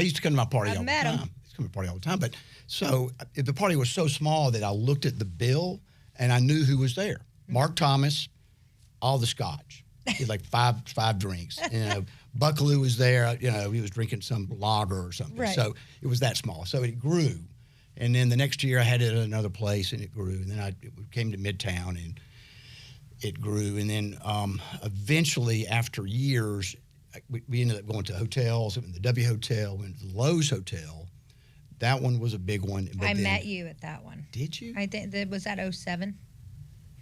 used to come to my party all the met time. 'em. They used to come to my party all the time. But so the party was so small that I looked at the bill and I knew who was there. Mark Thomas, all the scotch. He had like five drinks. You know, Buckaloo was there. You know, he was drinking some lager or something. Right. So it was that small. So it grew. And then the next year I had it at another place and it grew. And then it came to Midtown and it grew. And then eventually, after years, we ended up going to hotels. We went to the W Hotel, went to the Lowe's Hotel. That one was a big one. But I met you at that one. Did you? I think was that 07?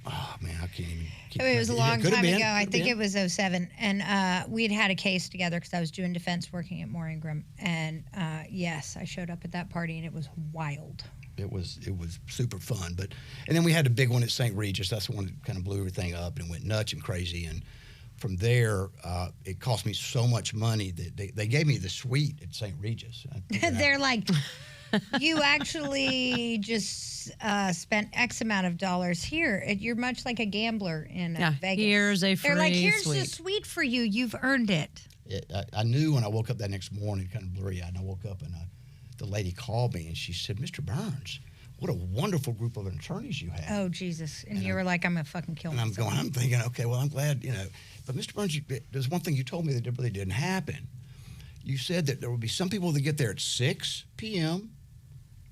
Oh man, I can't even. It was a long time ago. I think it it was 07, and we had a case together because I was doing defense working at Moore Ingram, and yes, I showed up at that party, and it was wild. It was super fun, and then we had a big one at St. Regis. That's the one that kind of blew everything up and went nuts and crazy. And from there, it cost me so much money that they gave me the suite at St. Regis. They're like, you actually just spent X amount of dollars here. You're much like a gambler in Vegas. Here's a free They're like, here's suite. the suite for you. You've earned it. I knew when I woke up that next morning, kind of blurry-eyed, and I woke up and the lady called me and she said, "Mr. Burns, what a wonderful group of attorneys you have." Oh, Jesus. And you were like, I'm going to fucking kill myself. And I'm thinking, okay, well, I'm glad, you know. But Mr. Burns, there's one thing you told me that really didn't happen. You said that there would be some people that get there at 6 p.m.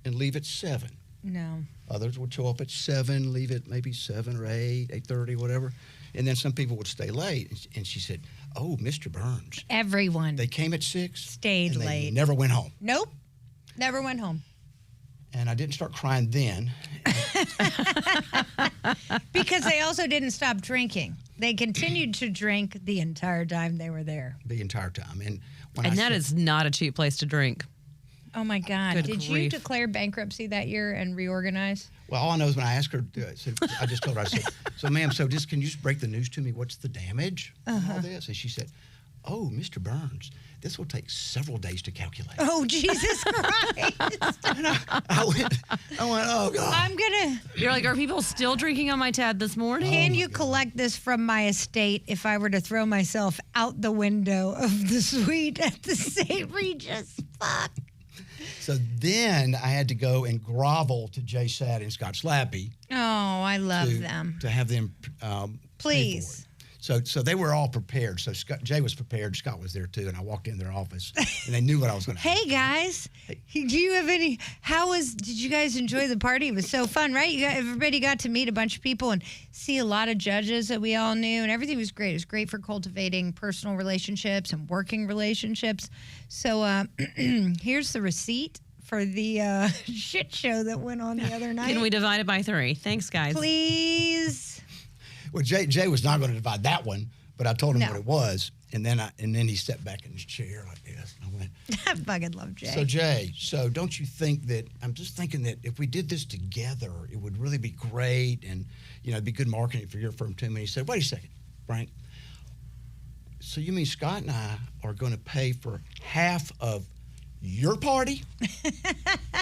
and leave at 7. No. Others would show up at 7, leave at maybe 7 or 8, 8:30, whatever. And then some people would stay late. And she said, "Oh, Mr. Burns. Everyone. They came at 6. Stayed and late. They never went home." Nope. Never went home. And I didn't start crying then. Because they also didn't stop drinking. They continued to drink the entire time they were there. The entire time. And that is not a cheap place to drink. Oh, my God. Good Did you grief. declare bankruptcy that year and reorganize? Well, all I know is when I asked her, I just told her, I said, "So, ma'am, can you just break the news to me? What's the damage and all this?" And she said, "Oh, Mr. Burns, this will take several days to calculate." Oh, Jesus Christ. And I went, "Oh, God." I'm going to... You're like, are people still drinking on my tab this morning? Can you collect this from my estate if I were to throw myself out the window of the suite at the St. Regis? Fuck. So then I had to go and grovel to Jay Sad and Scott Slappy. Oh, I love them. To have them Please. pay for it. So they were all prepared. So Jay was prepared. Scott was there too. And I walked in their office and they knew what I was going to Hey guys, do you have any? Did you guys enjoy the party? It was so fun, right? Everybody got to meet a bunch of people and see a lot of judges that we all knew, and everything was great. It was great for cultivating personal relationships and working relationships. So here's the receipt for the shit show that went on the other night. Can we divide it by 3? Thanks, guys. Please. Well, Jay was not going to divide that one, but I told him No. what it was, and then he stepped back in his chair like this, and I went, I fucking love Jay. "So Jay, don't you think that I'm just thinking that if we did this together, it would really be great, and it'd be good marketing for your firm too." And he said, "Wait a second, Frank. So you mean Scott and I are going to pay for half of your party,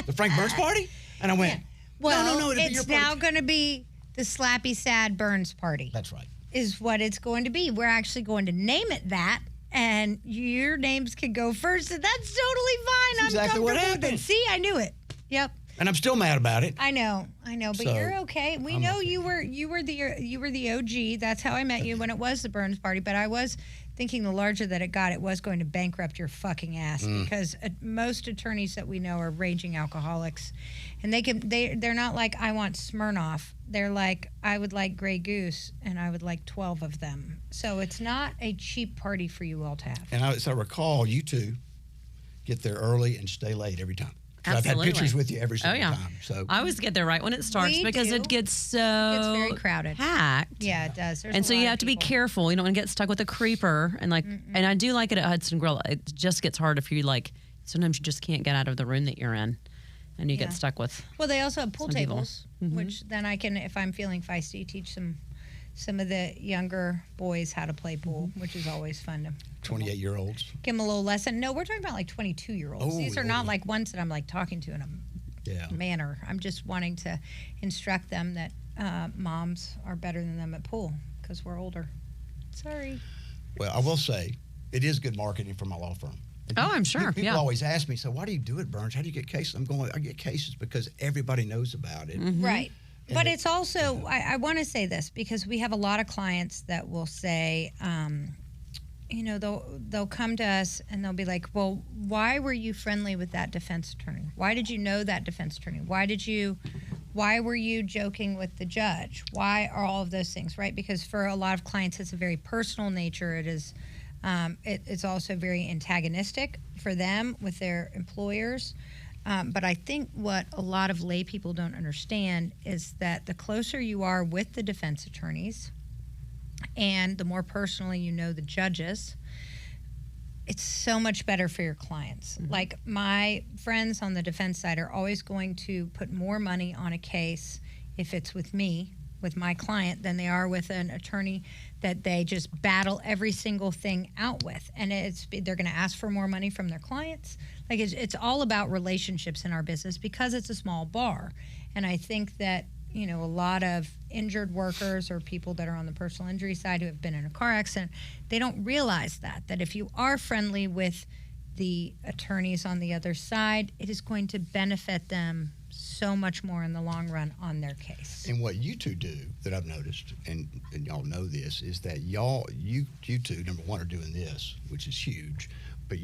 the Frank Burns party?" And I went, Yeah. Well, no, it'll be your it's party now too." going to be the Slappy Sad Burns party. That's right. Is what it's going to be. We're actually going to name it that, and your names can go first, and that's totally fine. I'm exactly what comfortable with it. happened. See, I knew it. Yep. And I'm still mad about it. I know, but So, you're okay. We I'm know okay. you were the OG. That's how I met you when it was the Burns party. But I was thinking the larger that it got, it was going to bankrupt your fucking ass because most attorneys that we know are raging alcoholics, and they're not like, I want Smirnoff. They're like, I would like Grey Goose, and I would like 12 of them. So it's not a cheap party for you all to have. And as I recall, you two get there early and stay late every time. So I've Absolutely. had pictures with you every single yeah. time. So I always get there right when it starts We because do. it gets so It's very crowded. packed. Yeah, it does. There's And a so lot you of have to be people. careful. You don't want to get stuck with a creeper. And and I do like it at Hudson Grill. It just gets hard if you sometimes you just can't get out of the room that you're in. And you Yeah. get stuck with. Well, they also have pool Some people. tables, which then I can, if I'm feeling feisty, teach some some of the younger boys how to play pool, which is always fun to 28-year-olds. give them a little lesson. No, we're talking about like 22-year-olds. Oh, These are not like ones that I'm like talking to in a manner. I'm just wanting to instruct them that moms are better than them at pool because we're older. Sorry. Well, I will say it is good marketing for my law firm. And I'm sure. People always ask me, so why do you do it, Burns? How do you get cases? I'm going, I get cases because everybody knows about it. Right. But it's also, I want to say this because we have a lot of clients that will say, they'll come to us and they'll be like, well, why were you friendly with that defense attorney? Why did you know that defense attorney? Why were you joking with the judge? Why are all of those things, right? Because for a lot of clients, it's a very personal nature. It is, it's also very antagonistic for them with their employers. But I think what a lot of lay people don't understand is that the closer you are with the defense attorneys and the more personally you know the judges, it's so much better for your clients. Like my friends on the defense side are always going to put more money on a case if it's with me, with my client, than they are with an attorney that they just battle every single thing out with. And they're going to ask for more money from their clients. Like it's all about relationships in our business because it's a small bar. And I think that, a lot of injured workers or people that are on the personal injury side who have been in a car accident, they don't realize that if you are friendly with the attorneys on the other side, it is going to benefit them so much more in the long run on their case. And what you two do that I've noticed, and y'all know this, is that you two, number one, are doing this, which is huge. But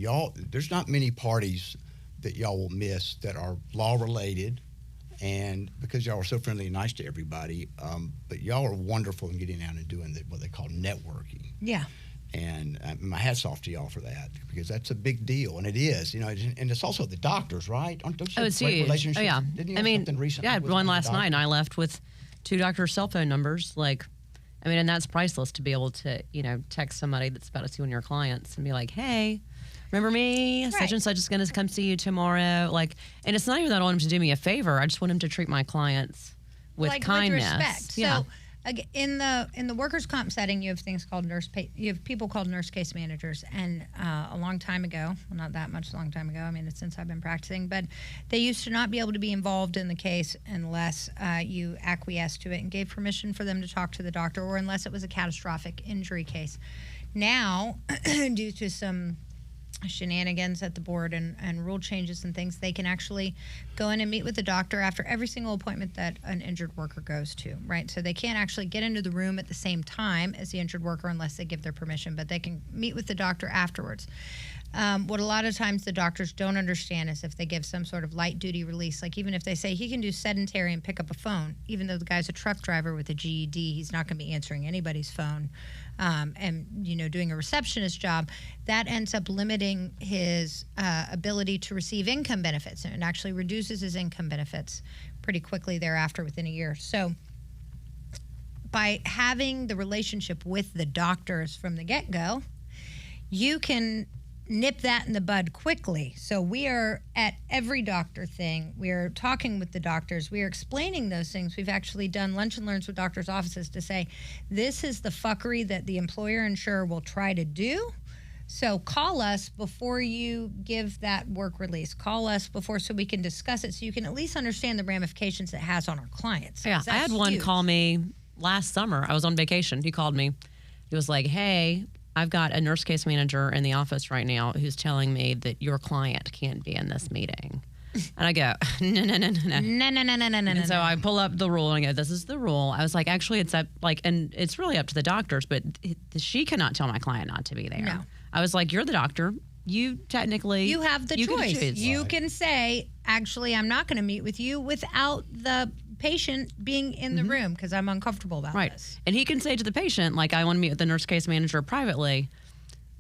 there's not many parties that y'all will miss that are law related, and because y'all are so friendly and nice to everybody, but y'all are wonderful in getting out and doing what they call networking. Yeah. And my hat's off to y'all for that because that's a big deal, and it is, and it's also the doctors, right? Don't you have great relationships? Oh, yeah. Didn't you have something recently? Yeah, I had one last night, and I left with 2 doctors' cell phone numbers. And that's priceless to be able to, text somebody that's about to see one of your clients and be like, hey, remember me? Right. Such and such is going to come see you tomorrow. And it's not even that I want him to do me a favor. I just want him to treat my clients with kindness. With respect. Yeah. So in the workers' comp setting, you have things called you have people called nurse case managers. And a long time ago, well, not that much long time ago, it's since I've been practicing, but they used to not be able to be involved in the case unless you acquiesced to it and gave permission for them to talk to the doctor, or unless it was a catastrophic injury case. Now, due to some shenanigans at the board and rule changes and things, they can actually go in and meet with the doctor after every single appointment that an injured worker goes to, right? So they can't actually get into the room at the same time as the injured worker unless they give their permission, but they can meet with the doctor afterwards. What a lot of times the doctors don't understand is if they give some sort of light duty release, like even if they say he can do sedentary and pick up a phone, even though the guy's a truck driver with a GED, he's not going to be answering anybody's phone. And doing a receptionist job, that ends up limiting his ability to receive income benefits, and it actually reduces his income benefits pretty quickly thereafter within a year. So by having the relationship with the doctors from the get-go, you can nip that in the bud quickly. So we are at every doctor thing. We are talking with the doctors. We are explaining those things. We've actually done lunch and learns with doctors' offices to say, this is the fuckery that the employer insurer will try to do. So call us before you give that work release. Call us before so we can discuss it so you can at least understand the ramifications it has on our clients. Yeah, I had one call me last summer. I was on vacation. He called me. He was like, hey, I've got a nurse case manager in the office right now who's telling me that your client can't be in this meeting. And I go, no. And so I pull up the rule and I go, this is the rule. I was like, actually, it's up, and it's really up to the doctors, but she cannot tell my client not to be there. No. I was like, you're the doctor. You technically. You have the choice. You can say, actually, I'm not going to meet with you without the patient being in the room because I'm uncomfortable about this. And he can say to the patient, I want to meet with the nurse case manager privately.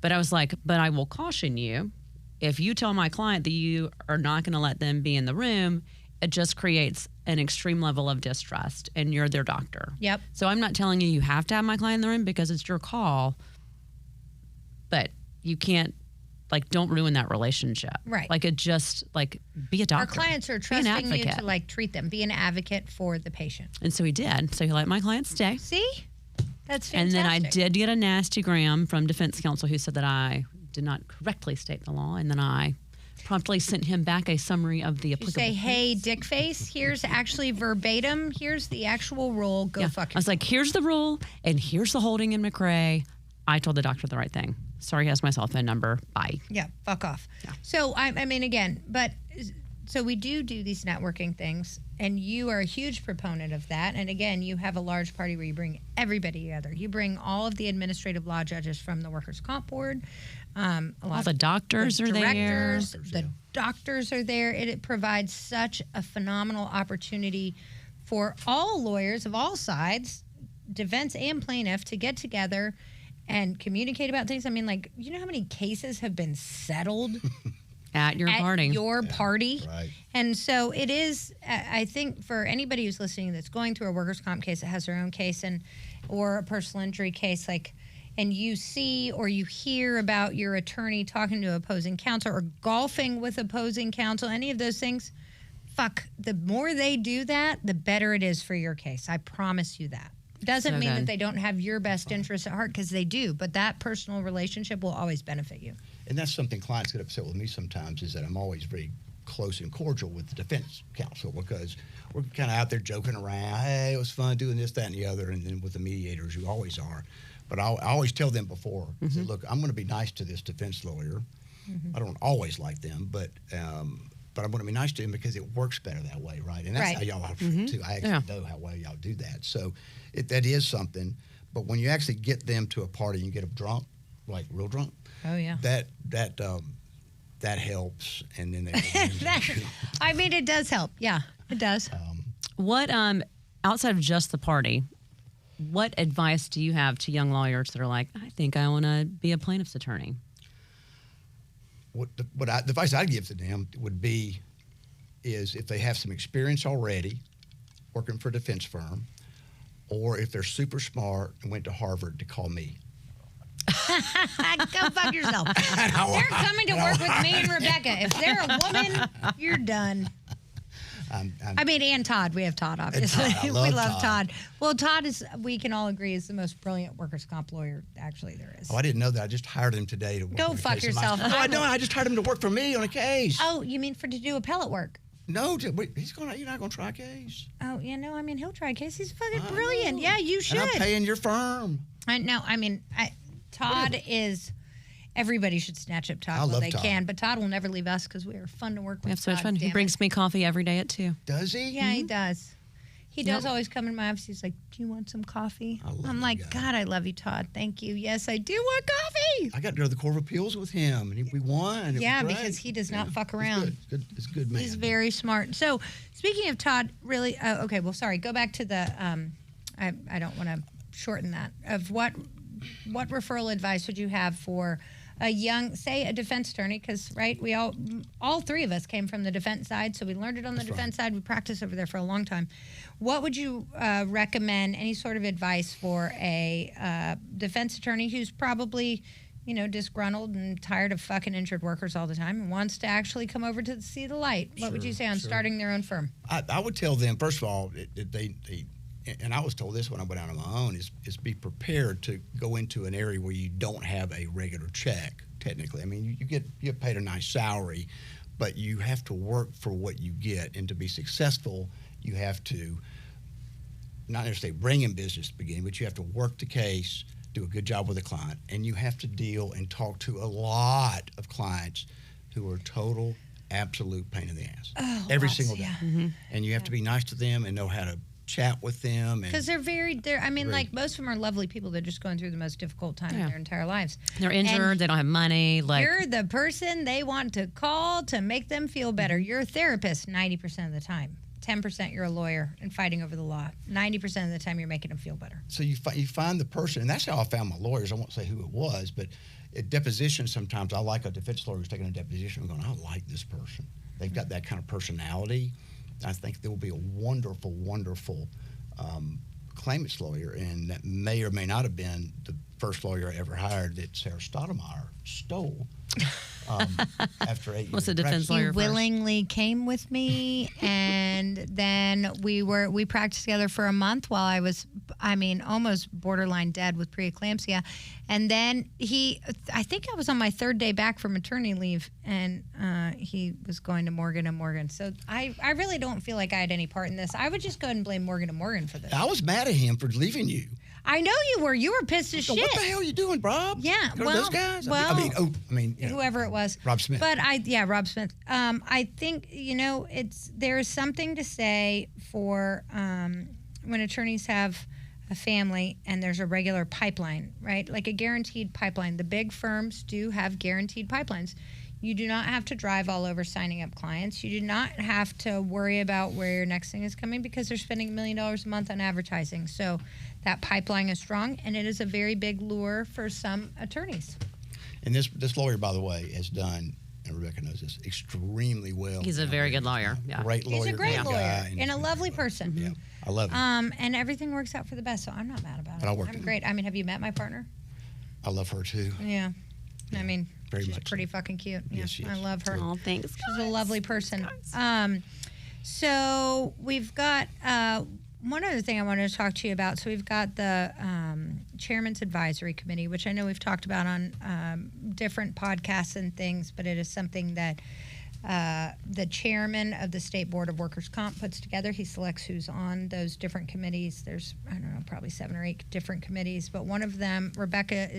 But I was like, but I will caution you, if you tell my client that you are not going to let them be in the room, it just creates an extreme level of distrust, and you're their doctor. Yep. So I'm not telling you have to have my client in the room because it's your call, but you can't, don't ruin that relationship. Right. Be a doctor. Our clients are trusting you to treat them. Be an advocate for the patient. And so he did. So he let my client stay. See? That's fantastic. And then I did get a nasty gram from defense counsel who said that I did not correctly state the law, and then I promptly sent him back a summary of the You applicable. say, hey, dickface, here's actually verbatim. Here's the actual rule. Go fuck yourself. I was like, here's the rule, and here's the holding in McRae. I told the doctor the right thing. Sorry, he has my cell phone number. Bye. Yeah, fuck off. Yeah. So, I mean, again, so we do these networking things, and you are a huge proponent of that. And again, you have a large party where you bring everybody together. You bring all of the administrative law judges from the Workers' Comp Board. All the doctors are there. The doctors are there. It provides such a phenomenal opportunity for all lawyers of all sides, defense and plaintiff, to get together and communicate about things. I mean, like, you know how many cases have been settled At your party. your party? Right. And so it is, I think, for anybody who's listening that's going through a workers' comp case that has their own case or a personal injury case, like, and you see or you hear about your attorney talking to opposing counsel or golfing with opposing counsel, any of those things, the more they do that, the better it is for your case. I promise you that. Doesn't mean that they don't have your best interests at heart, because they do, but that personal relationship will always benefit you. And that's something clients get upset with me sometimes, is that I'm always very close and cordial with the defense counsel, because we're kind of out there joking around. Hey, it was fun doing this, that, and the other. And then with the mediators, you always are. But I always tell them before, I say, look, I'm going to be nice to this defense lawyer. I don't always like them, but I'm going to be nice to him because it works better that way, right? And that's how y'all are too. I actually know how well y'all do that. So that is something. But when you actually get them to a party and you get them drunk, like real drunk, oh yeah, that helps. And then I mean, it does help. Yeah, it does. What outside of just the party, what advice do you have to young lawyers that are like, I think I want to be a plaintiff's attorney? The advice I'd give to them would be is if they have some experience already working for a defense firm, or if they're super smart and went to Harvard, to call me. Go fuck yourself. They're coming to work with me and Rebecca. If they're a woman, you're done. I mean, and Todd. We have Todd, obviously. Todd, we love Todd. Well, Todd is, we can all agree, is the most brilliant workers' comp lawyer actually there is. Oh, I didn't know that. I just hired him today to work Go on a fuck case. yourself. No, I don't. I just hired him to work for me on a case. Oh, you mean to do appellate work? No, you're not going to try a case. Oh, yeah, no, I mean, he'll try a case. He's fucking brilliant. Yeah, you should. And I'm paying your firm. Todd is... Everybody should snatch up Todd while they can, but Todd will never leave us because we are fun to work with. We have so much fun. He damn brings me coffee every day at 2. Does he? Yeah, he does. He does always come in my office. He's like, do you want some coffee? I'm like, God, I love you, Todd. Thank you. Yes, I do want coffee. I got to go to the Court of Appeals with him, and we won. And it was great. Because he does not fuck around. It's good man. He's very smart. So, speaking of Todd, really, okay, well, sorry, go back to the, I don't want to shorten that, of what referral advice would you have for a young, say, a defense attorney, because, right, we all three of us came from the defense side, so we learned it on the defense side. We practiced over there for a long time. What would you recommend, any sort of advice for a defense attorney who's probably, disgruntled and tired of fucking injured workers all the time and wants to actually come over to see the light? What would you say on starting their own firm? I would tell them, first of all, and I was told this when I went out on my own, is be prepared to go into an area where you don't have a regular check, technically. I mean, you get paid a nice salary, but you have to work for what you get. And to be successful, you have to not necessarily bring in business to begin, but you have to work the case, do a good job with the client, and you have to deal and talk to a lot of clients who are total, absolute pain in the ass. Every single day. Yeah. And you have to be nice to them and know how to chat with them, because like most of them are lovely people. They're just going through the most difficult time in their entire lives. They're injured. They don't have money. Like, you're the person they want to call to make them feel better. You're a therapist 90% of the time. 10% you're a lawyer and fighting over the law. 90% of the time you're making them feel better. So you find the person, and that's how I found my lawyers. I won't say who it was, but at depositions sometimes I like a defense lawyer who's taking a deposition and going, I like this person. They've got that kind of personality. I think there will be a wonderful, wonderful claimants lawyer, and that may or may not have been the first lawyer I ever hired that Sarah Stoudemire stole. After 8 years. What's a of defense practice. lawyer? He first. willingly came with me, and then we practiced together for a month while I was, almost borderline dead with preeclampsia. And then I think I was on my third day back from maternity leave, and he was going to Morgan & Morgan. So I really don't feel like I had any part in this. I would just go ahead and blame Morgan & Morgan for this. I was mad at him for leaving you. I know you were. You were pissed as So shit. what the hell are you doing, Rob? Yeah, Those guys. well, Whoever it was. Rob Smith. But Rob Smith. I think there's something to say for when attorneys have a family and there's a regular pipeline, right? Like a guaranteed pipeline. The big firms do have guaranteed pipelines. You do not have to drive all over signing up clients. You do not have to worry about where your next thing is coming because they're spending $1 million a month on advertising. So that pipeline is strong, and it is a very big lure for some attorneys. And this lawyer, by the way, has done, and Rebecca knows this, extremely well. He's a very good lawyer. Yeah. Great lawyer. He's a great lawyer guy, and a lovely person. Yeah, I love him. And everything works out for the best, so I'm not mad about it. But I work I'm with great. Have you met my partner? I love her too. Yeah. Very She's much pretty so. fucking cute. Yeah, Yes, she I is. love her. Oh, thanks. She's a lovely person. So we've got one other thing I wanted to talk to you about. So we've got the Chairman's Advisory Committee, which I know we've talked about on different podcasts and things, but it is something that the chairman of the State Board of Workers' Comp puts together. He selects who's on those different committees. There's, I don't know, probably 7 or 8 different committees, but one of them, Rebecca,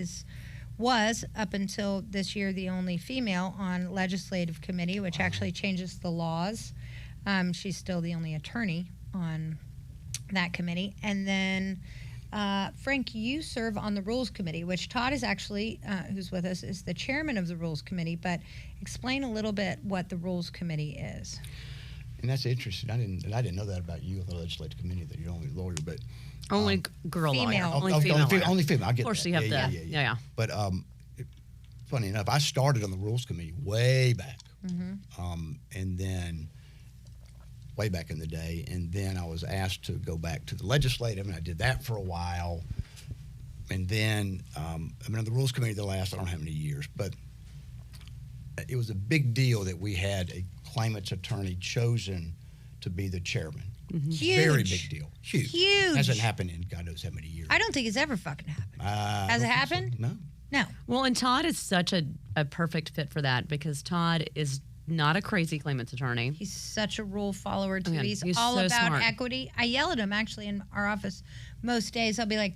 was up until this year the only female on legislative committee, which actually changes the laws. She's still the only attorney on that committee. And then Frank, you serve on the Rules Committee, which Todd is actually, who's with us, is the chairman of the Rules Committee. But explain a little bit what the Rules Committee is. And that's interesting. I didn't know that about you, the legislative committee, that you're only a lawyer, but Only girl female. lawyer. Only female lawyer. Only female. I get Of course, that. you have yeah. But funny enough, I started on the Rules Committee way back, and then way back in the day, and then I was asked to go back to the legislative, and I did that for a while, and then on the Rules Committee the last I don't know how many years, but it was a big deal that we had a claimant's attorney chosen to be the chairman. Huge. Very big deal. Huge. Hasn't happened in God knows how many years. I don't think it's ever fucking happened. Has it happened? No. No. Well, and Todd is such a perfect fit for that because Todd is not a crazy claimant's attorney. He's such a rule follower, too. Yeah, he's he's all so about smart. equity. I yell at him, actually, in our office most days. I'll be like,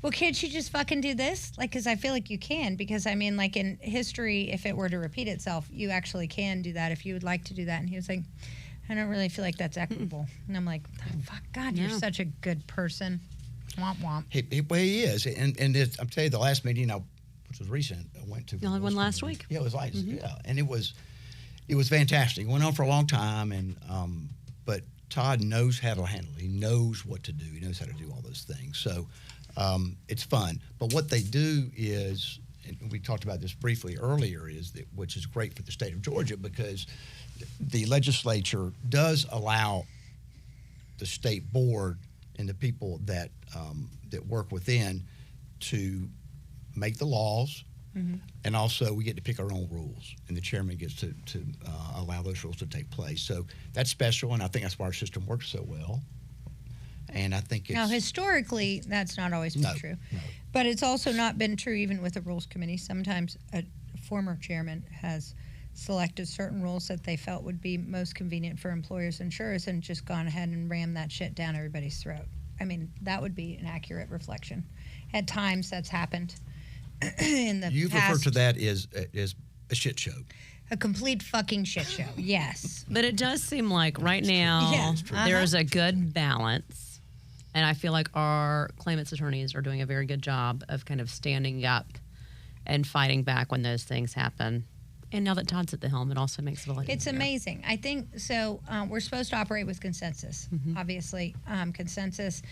well, can't you just fucking do this? Like, because I feel like you can. Because, I mean, like in history, if it were to repeat itself, you actually can do that if you would like to do that. And he was like, I don't really feel like that's equitable. And I'm like, oh, fuck, God, you're Yeah. such a good person. Womp womp. He is. And I'm telling you, the last meeting, which was recent, I went to. You had one last week. Yeah, it was like, yeah. And it was fantastic. It went on for a long time, and but Todd knows how to handle it. He knows what to do. He knows how to do all those things. So it's fun. But what they do is, and we talked about this briefly earlier, is that which is great for the state of Georgia because the legislature does allow the state board and the people that work within to make the laws, and also we get to pick our own rules, and the chairman gets to allow those rules to take place. So that's special, and I think that's why our system works so well. And I think it's... Now, historically, that's not always been true. No. But it's also not been true even with the Rules Committee. Sometimes a former chairman has selected certain rules that they felt would be most convenient for employers and insurers and just gone ahead and rammed that shit down everybody's throat. I mean, that would be an accurate reflection. At times, that's happened in the You've past. referred to that as a shit show. A complete fucking shit show, yes. But it does seem like right now Yeah, it's true. there's a good balance. And I feel like our claimants attorneys are doing a very good job of kind of standing up and fighting back when those things happen. And now that Todd's at the helm, it also makes it a lot It's easier. amazing. I think so. We're supposed to operate with consensus. Obviously, consensus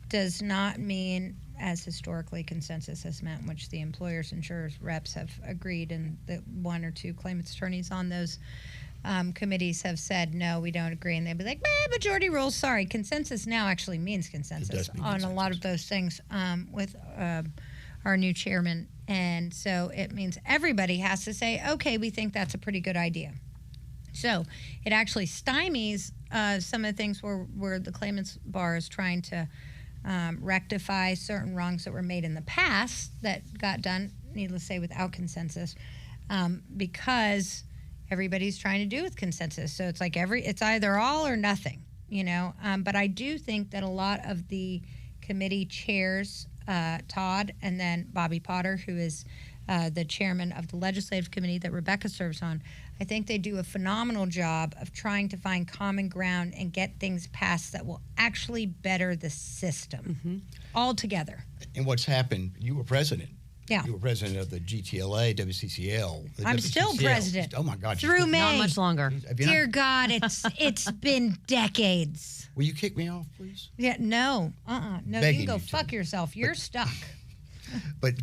does not mean, as historically consensus has meant, which the employers, insurers, reps have agreed, and the 1 or 2 claimants attorneys on those committees have said, no, we don't agree. And they'd be like, majority rules, sorry. Consensus now actually means consensus does mean on a lot consensus. of those things with our new chairman And so it means everybody has to say, okay, we think that's a pretty good idea. So it actually stymies some of the things where the claimants bar is trying to rectify certain wrongs that were made in the past that got done, needless to say, without consensus, because everybody's trying to do with consensus. So it's like it's either all or nothing, you know. But I do think that a lot of the committee chairs, Todd and then Bobby Potter, who is the chairman of the legislative committee that Rebecca serves on, I think they do a phenomenal job of trying to find common ground and get things passed that will actually better the system altogether. And what's happened, you were president. Yeah. You were president of the GTLA, WCCL. I'm still president. Oh, my God. Through May. Not much longer. Dear God, it's been decades. Will you kick me off, please? Yeah, no. No, Begging you can go you fuck to. yourself. You're stuck. But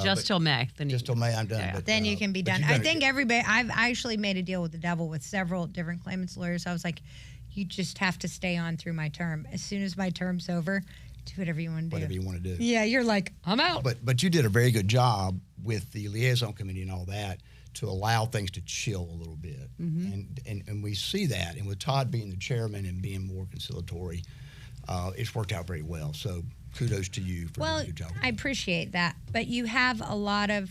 Just till May. Then just till May, I'm done. Yeah. But, Then you can be but done. you've I done think it. everybody, I've actually made a deal with the devil with several different claimants lawyers. I was like, you just have to stay on through my term. As soon as my term's over, do whatever you want to do. Whatever you want to do. Yeah, you're like, I'm out. But you did a very good job with the liaison committee and all that to allow things to chill a little bit. And we see that. And with Todd being the chairman and being more conciliatory, it's worked out very well. So kudos to you for doing a good job. I appreciate that. But you have a lot of,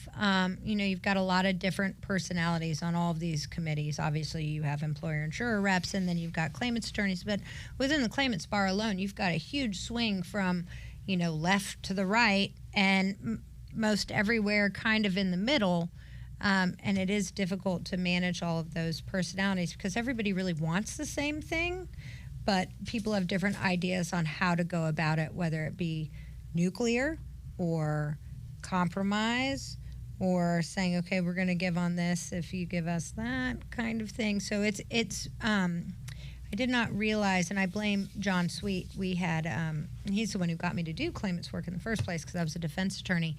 you've got a lot of different personalities on all of these committees. Obviously, you have employer-insurer reps, and then you've got claimants attorneys. But within the claimants bar alone, you've got a huge swing from, left to the right, and most everywhere kind of in the middle. And it is difficult to manage all of those personalities because everybody really wants the same thing. But people have different ideas on how to go about it, whether it be nuclear or compromise or saying, okay, we're going to give on this if you give us that kind of thing. So it's I did not realize, and I blame John Sweet. We had, he's the one who got me to do claimants work in the first place because I was a defense attorney.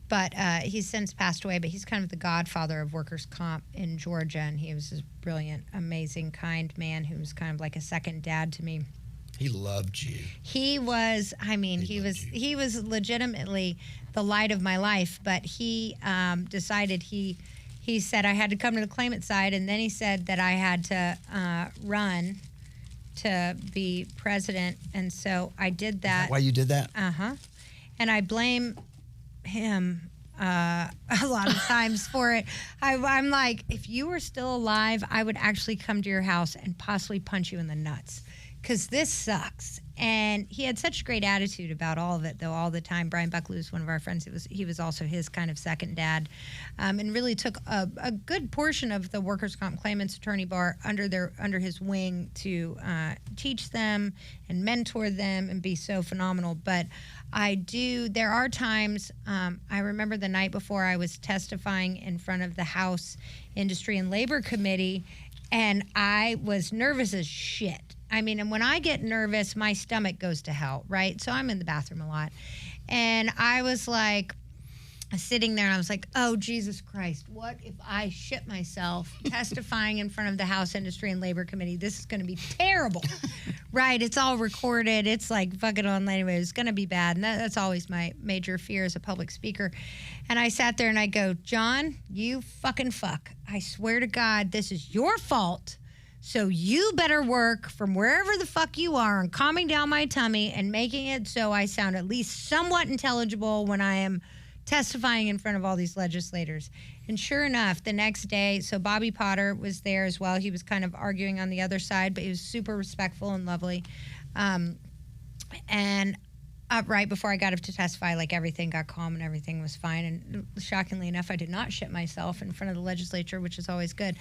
But he's since passed away, but he's kind of the godfather of workers' comp in Georgia, and he was this brilliant, amazing, kind man who was kind of like a second dad to me. He loved you. He was, he was legitimately the light of my life, but he decided he said I had to come to the claimant side, and then he said that I had to run to be president, and so I did that. Is that why you did that? And I blame him a lot of times for it. I'm like, if you were still alive, I would actually come to your house and possibly punch you in the nuts because this sucks. And he had such a great attitude about all of it, though, all the time. Brian Buckley was one of our friends. He was also his kind of second dad, and really took a good portion of the workers' comp claimants attorney bar under his wing to teach them and mentor them and be so phenomenal. But there are times, I remember the night before I was testifying in front of the House Industry and Labor Committee, and I was nervous as shit. I mean, and when I get nervous, my stomach goes to hell, right? So I'm in the bathroom a lot. And I was like sitting there and I was like, oh, Jesus Christ, what if I shit myself testifying in front of the House Industry and Labor Committee? This is going to be terrible, right? It's all recorded. It's like fucking on anyway. It's going to be bad. And that's always my major fear as a public speaker. And I sat there and I go, John, you fucking fuck. I swear to God, this is your fault. So you better work from wherever the fuck you are on calming down my tummy and making it so I sound at least somewhat intelligible when I am testifying in front of all these legislators. And sure enough, the next day, so Bobby Potter was there as well. He was kind of arguing on the other side, but he was super respectful and lovely. And right before I got up to testify, like everything got calm and everything was fine. And shockingly enough, I did not shit myself in front of the legislature, which is always good.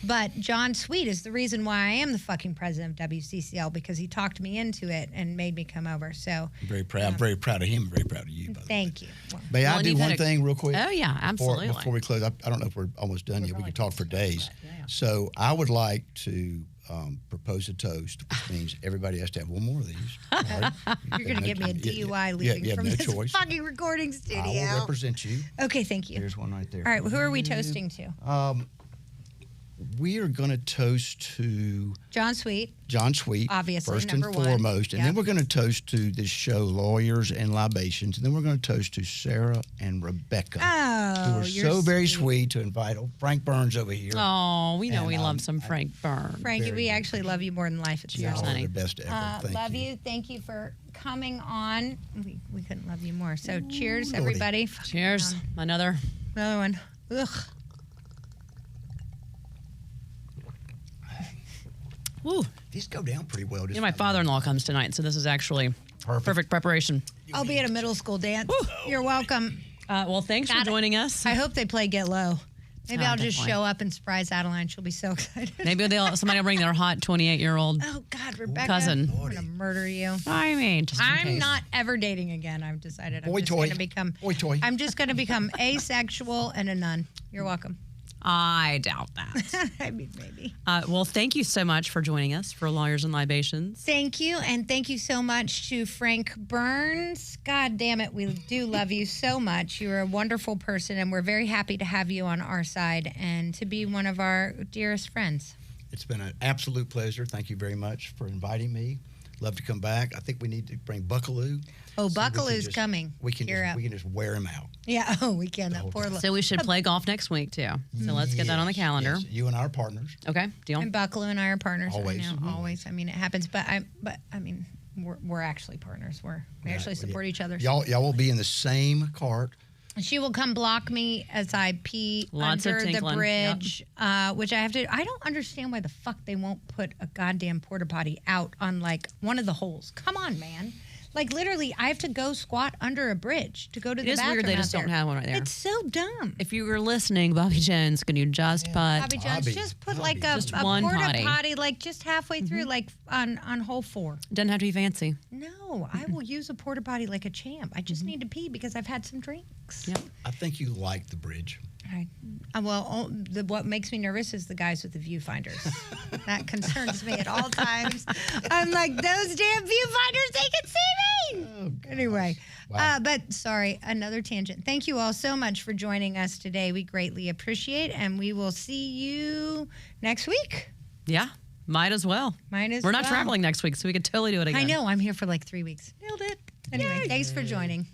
But John Sweet is the reason why I am the fucking president of WCCL, because he talked me into it and made me come over. So I'm very proud. I'm very proud of him. Very proud of you. By the way. Thank you. Well, May I and do you've had one thing real quick? Oh, yeah, absolutely. Before we close, I don't know if we're almost done yet. We could talk for days. So I would like to propose a toast, which means everybody has to have one more of these. Right? you're going to give me a DUI leaving from no this choice. fucking recording studio. I will represent you. Okay, thank you. There's one right there. All right, who are we toasting to? we are going to toast to John Sweet. John Sweet, Obviously, first and number one. foremost. And Yep. then we're going to toast to this show, Lawyers and Libations. And then we're going to toast to Sarah and Rebecca, who Oh, were you're so very sweet. sweet to invite Frank Burns over here. Oh, we know And, we love some Frank Burns. Frankie, Very we good. actually love you more than life itself. Y'all are honey. the best ever. Thank Love you. you. Thank you for coming on. We couldn't love you more. So cheers, Lordy. everybody. Cheers. Another. Another one. Ugh. Woo. These go down pretty well. Yeah, my father-in-law comes tonight, so this is actually perfect preparation. I'll be at a middle school dance. You're welcome. Well, thanks for joining us. I hope they play Get Low. Maybe Oh, I'll just definitely. show up and surprise Adeline. She'll be so excited. Maybe somebody will bring their hot 28-year-old Oh, God, Rebecca. cousin. I'm going to murder you. I mean, just in I'm case. not ever dating again. I've decided I'm Boy just toy. going to become. Boy toy. I'm just going to become asexual and a nun. You're welcome. I doubt that. I mean, maybe. Well, thank you so much for joining us for Lawyers and Libations. Thank you, and thank you so much to Frank Burns. God damn it, we do love you so much. You're a wonderful person, and we're very happy to have you on our side and to be one of our dearest friends. It's been an absolute pleasure. Thank you very much for inviting me. Love to come back. I think we need to bring Buckaloo. Oh, So we can Buckaloo's just- coming. We can Gear just, up. we can just wear him out. Yeah, oh, we can. That poor little. So we should play golf next week, too. So let's get that on the Yes, calendar. yes. You and our partners. Okay, deal. And Buckaloo and I are partners. Always. I know, always. I mean, it happens, but I mean, we're actually partners. We actually support each other. Y'all will be in the same cart. She will come block me as I pee Lots of under the tinkling, bridge, which I have to. I don't understand why the fuck they won't put a goddamn porta potty out on like one of the holes. Come on, man. Like literally, I have to go squat under a bridge to go to It the is bathroom. weird they out just don't there. have one right there. It's so dumb. If you were listening, Bobby Jones, can you just put Bobby Jones, Bobby, just put Bobby. like a Just porta one potty. potty. like just halfway through, like on hole 4. doesn't have to be fancy. No, I will use a porta potty like a champ. I just need to pee because I've had some drinks. Yep. I think you like the bridge. Right. What makes me nervous is the guys with the viewfinders. That concerns me at all times. I'm like, those damn viewfinders, they can see me. Oh, gosh. Anyway, Wow. but sorry, another tangent. Thank you all so much for joining us today. We greatly appreciate, and we will see you next week. Yeah, might as well. We're not traveling next week, so we could totally do it again. I know. I'm here for like 3 weeks. Nailed it. Anyway, thanks for joining.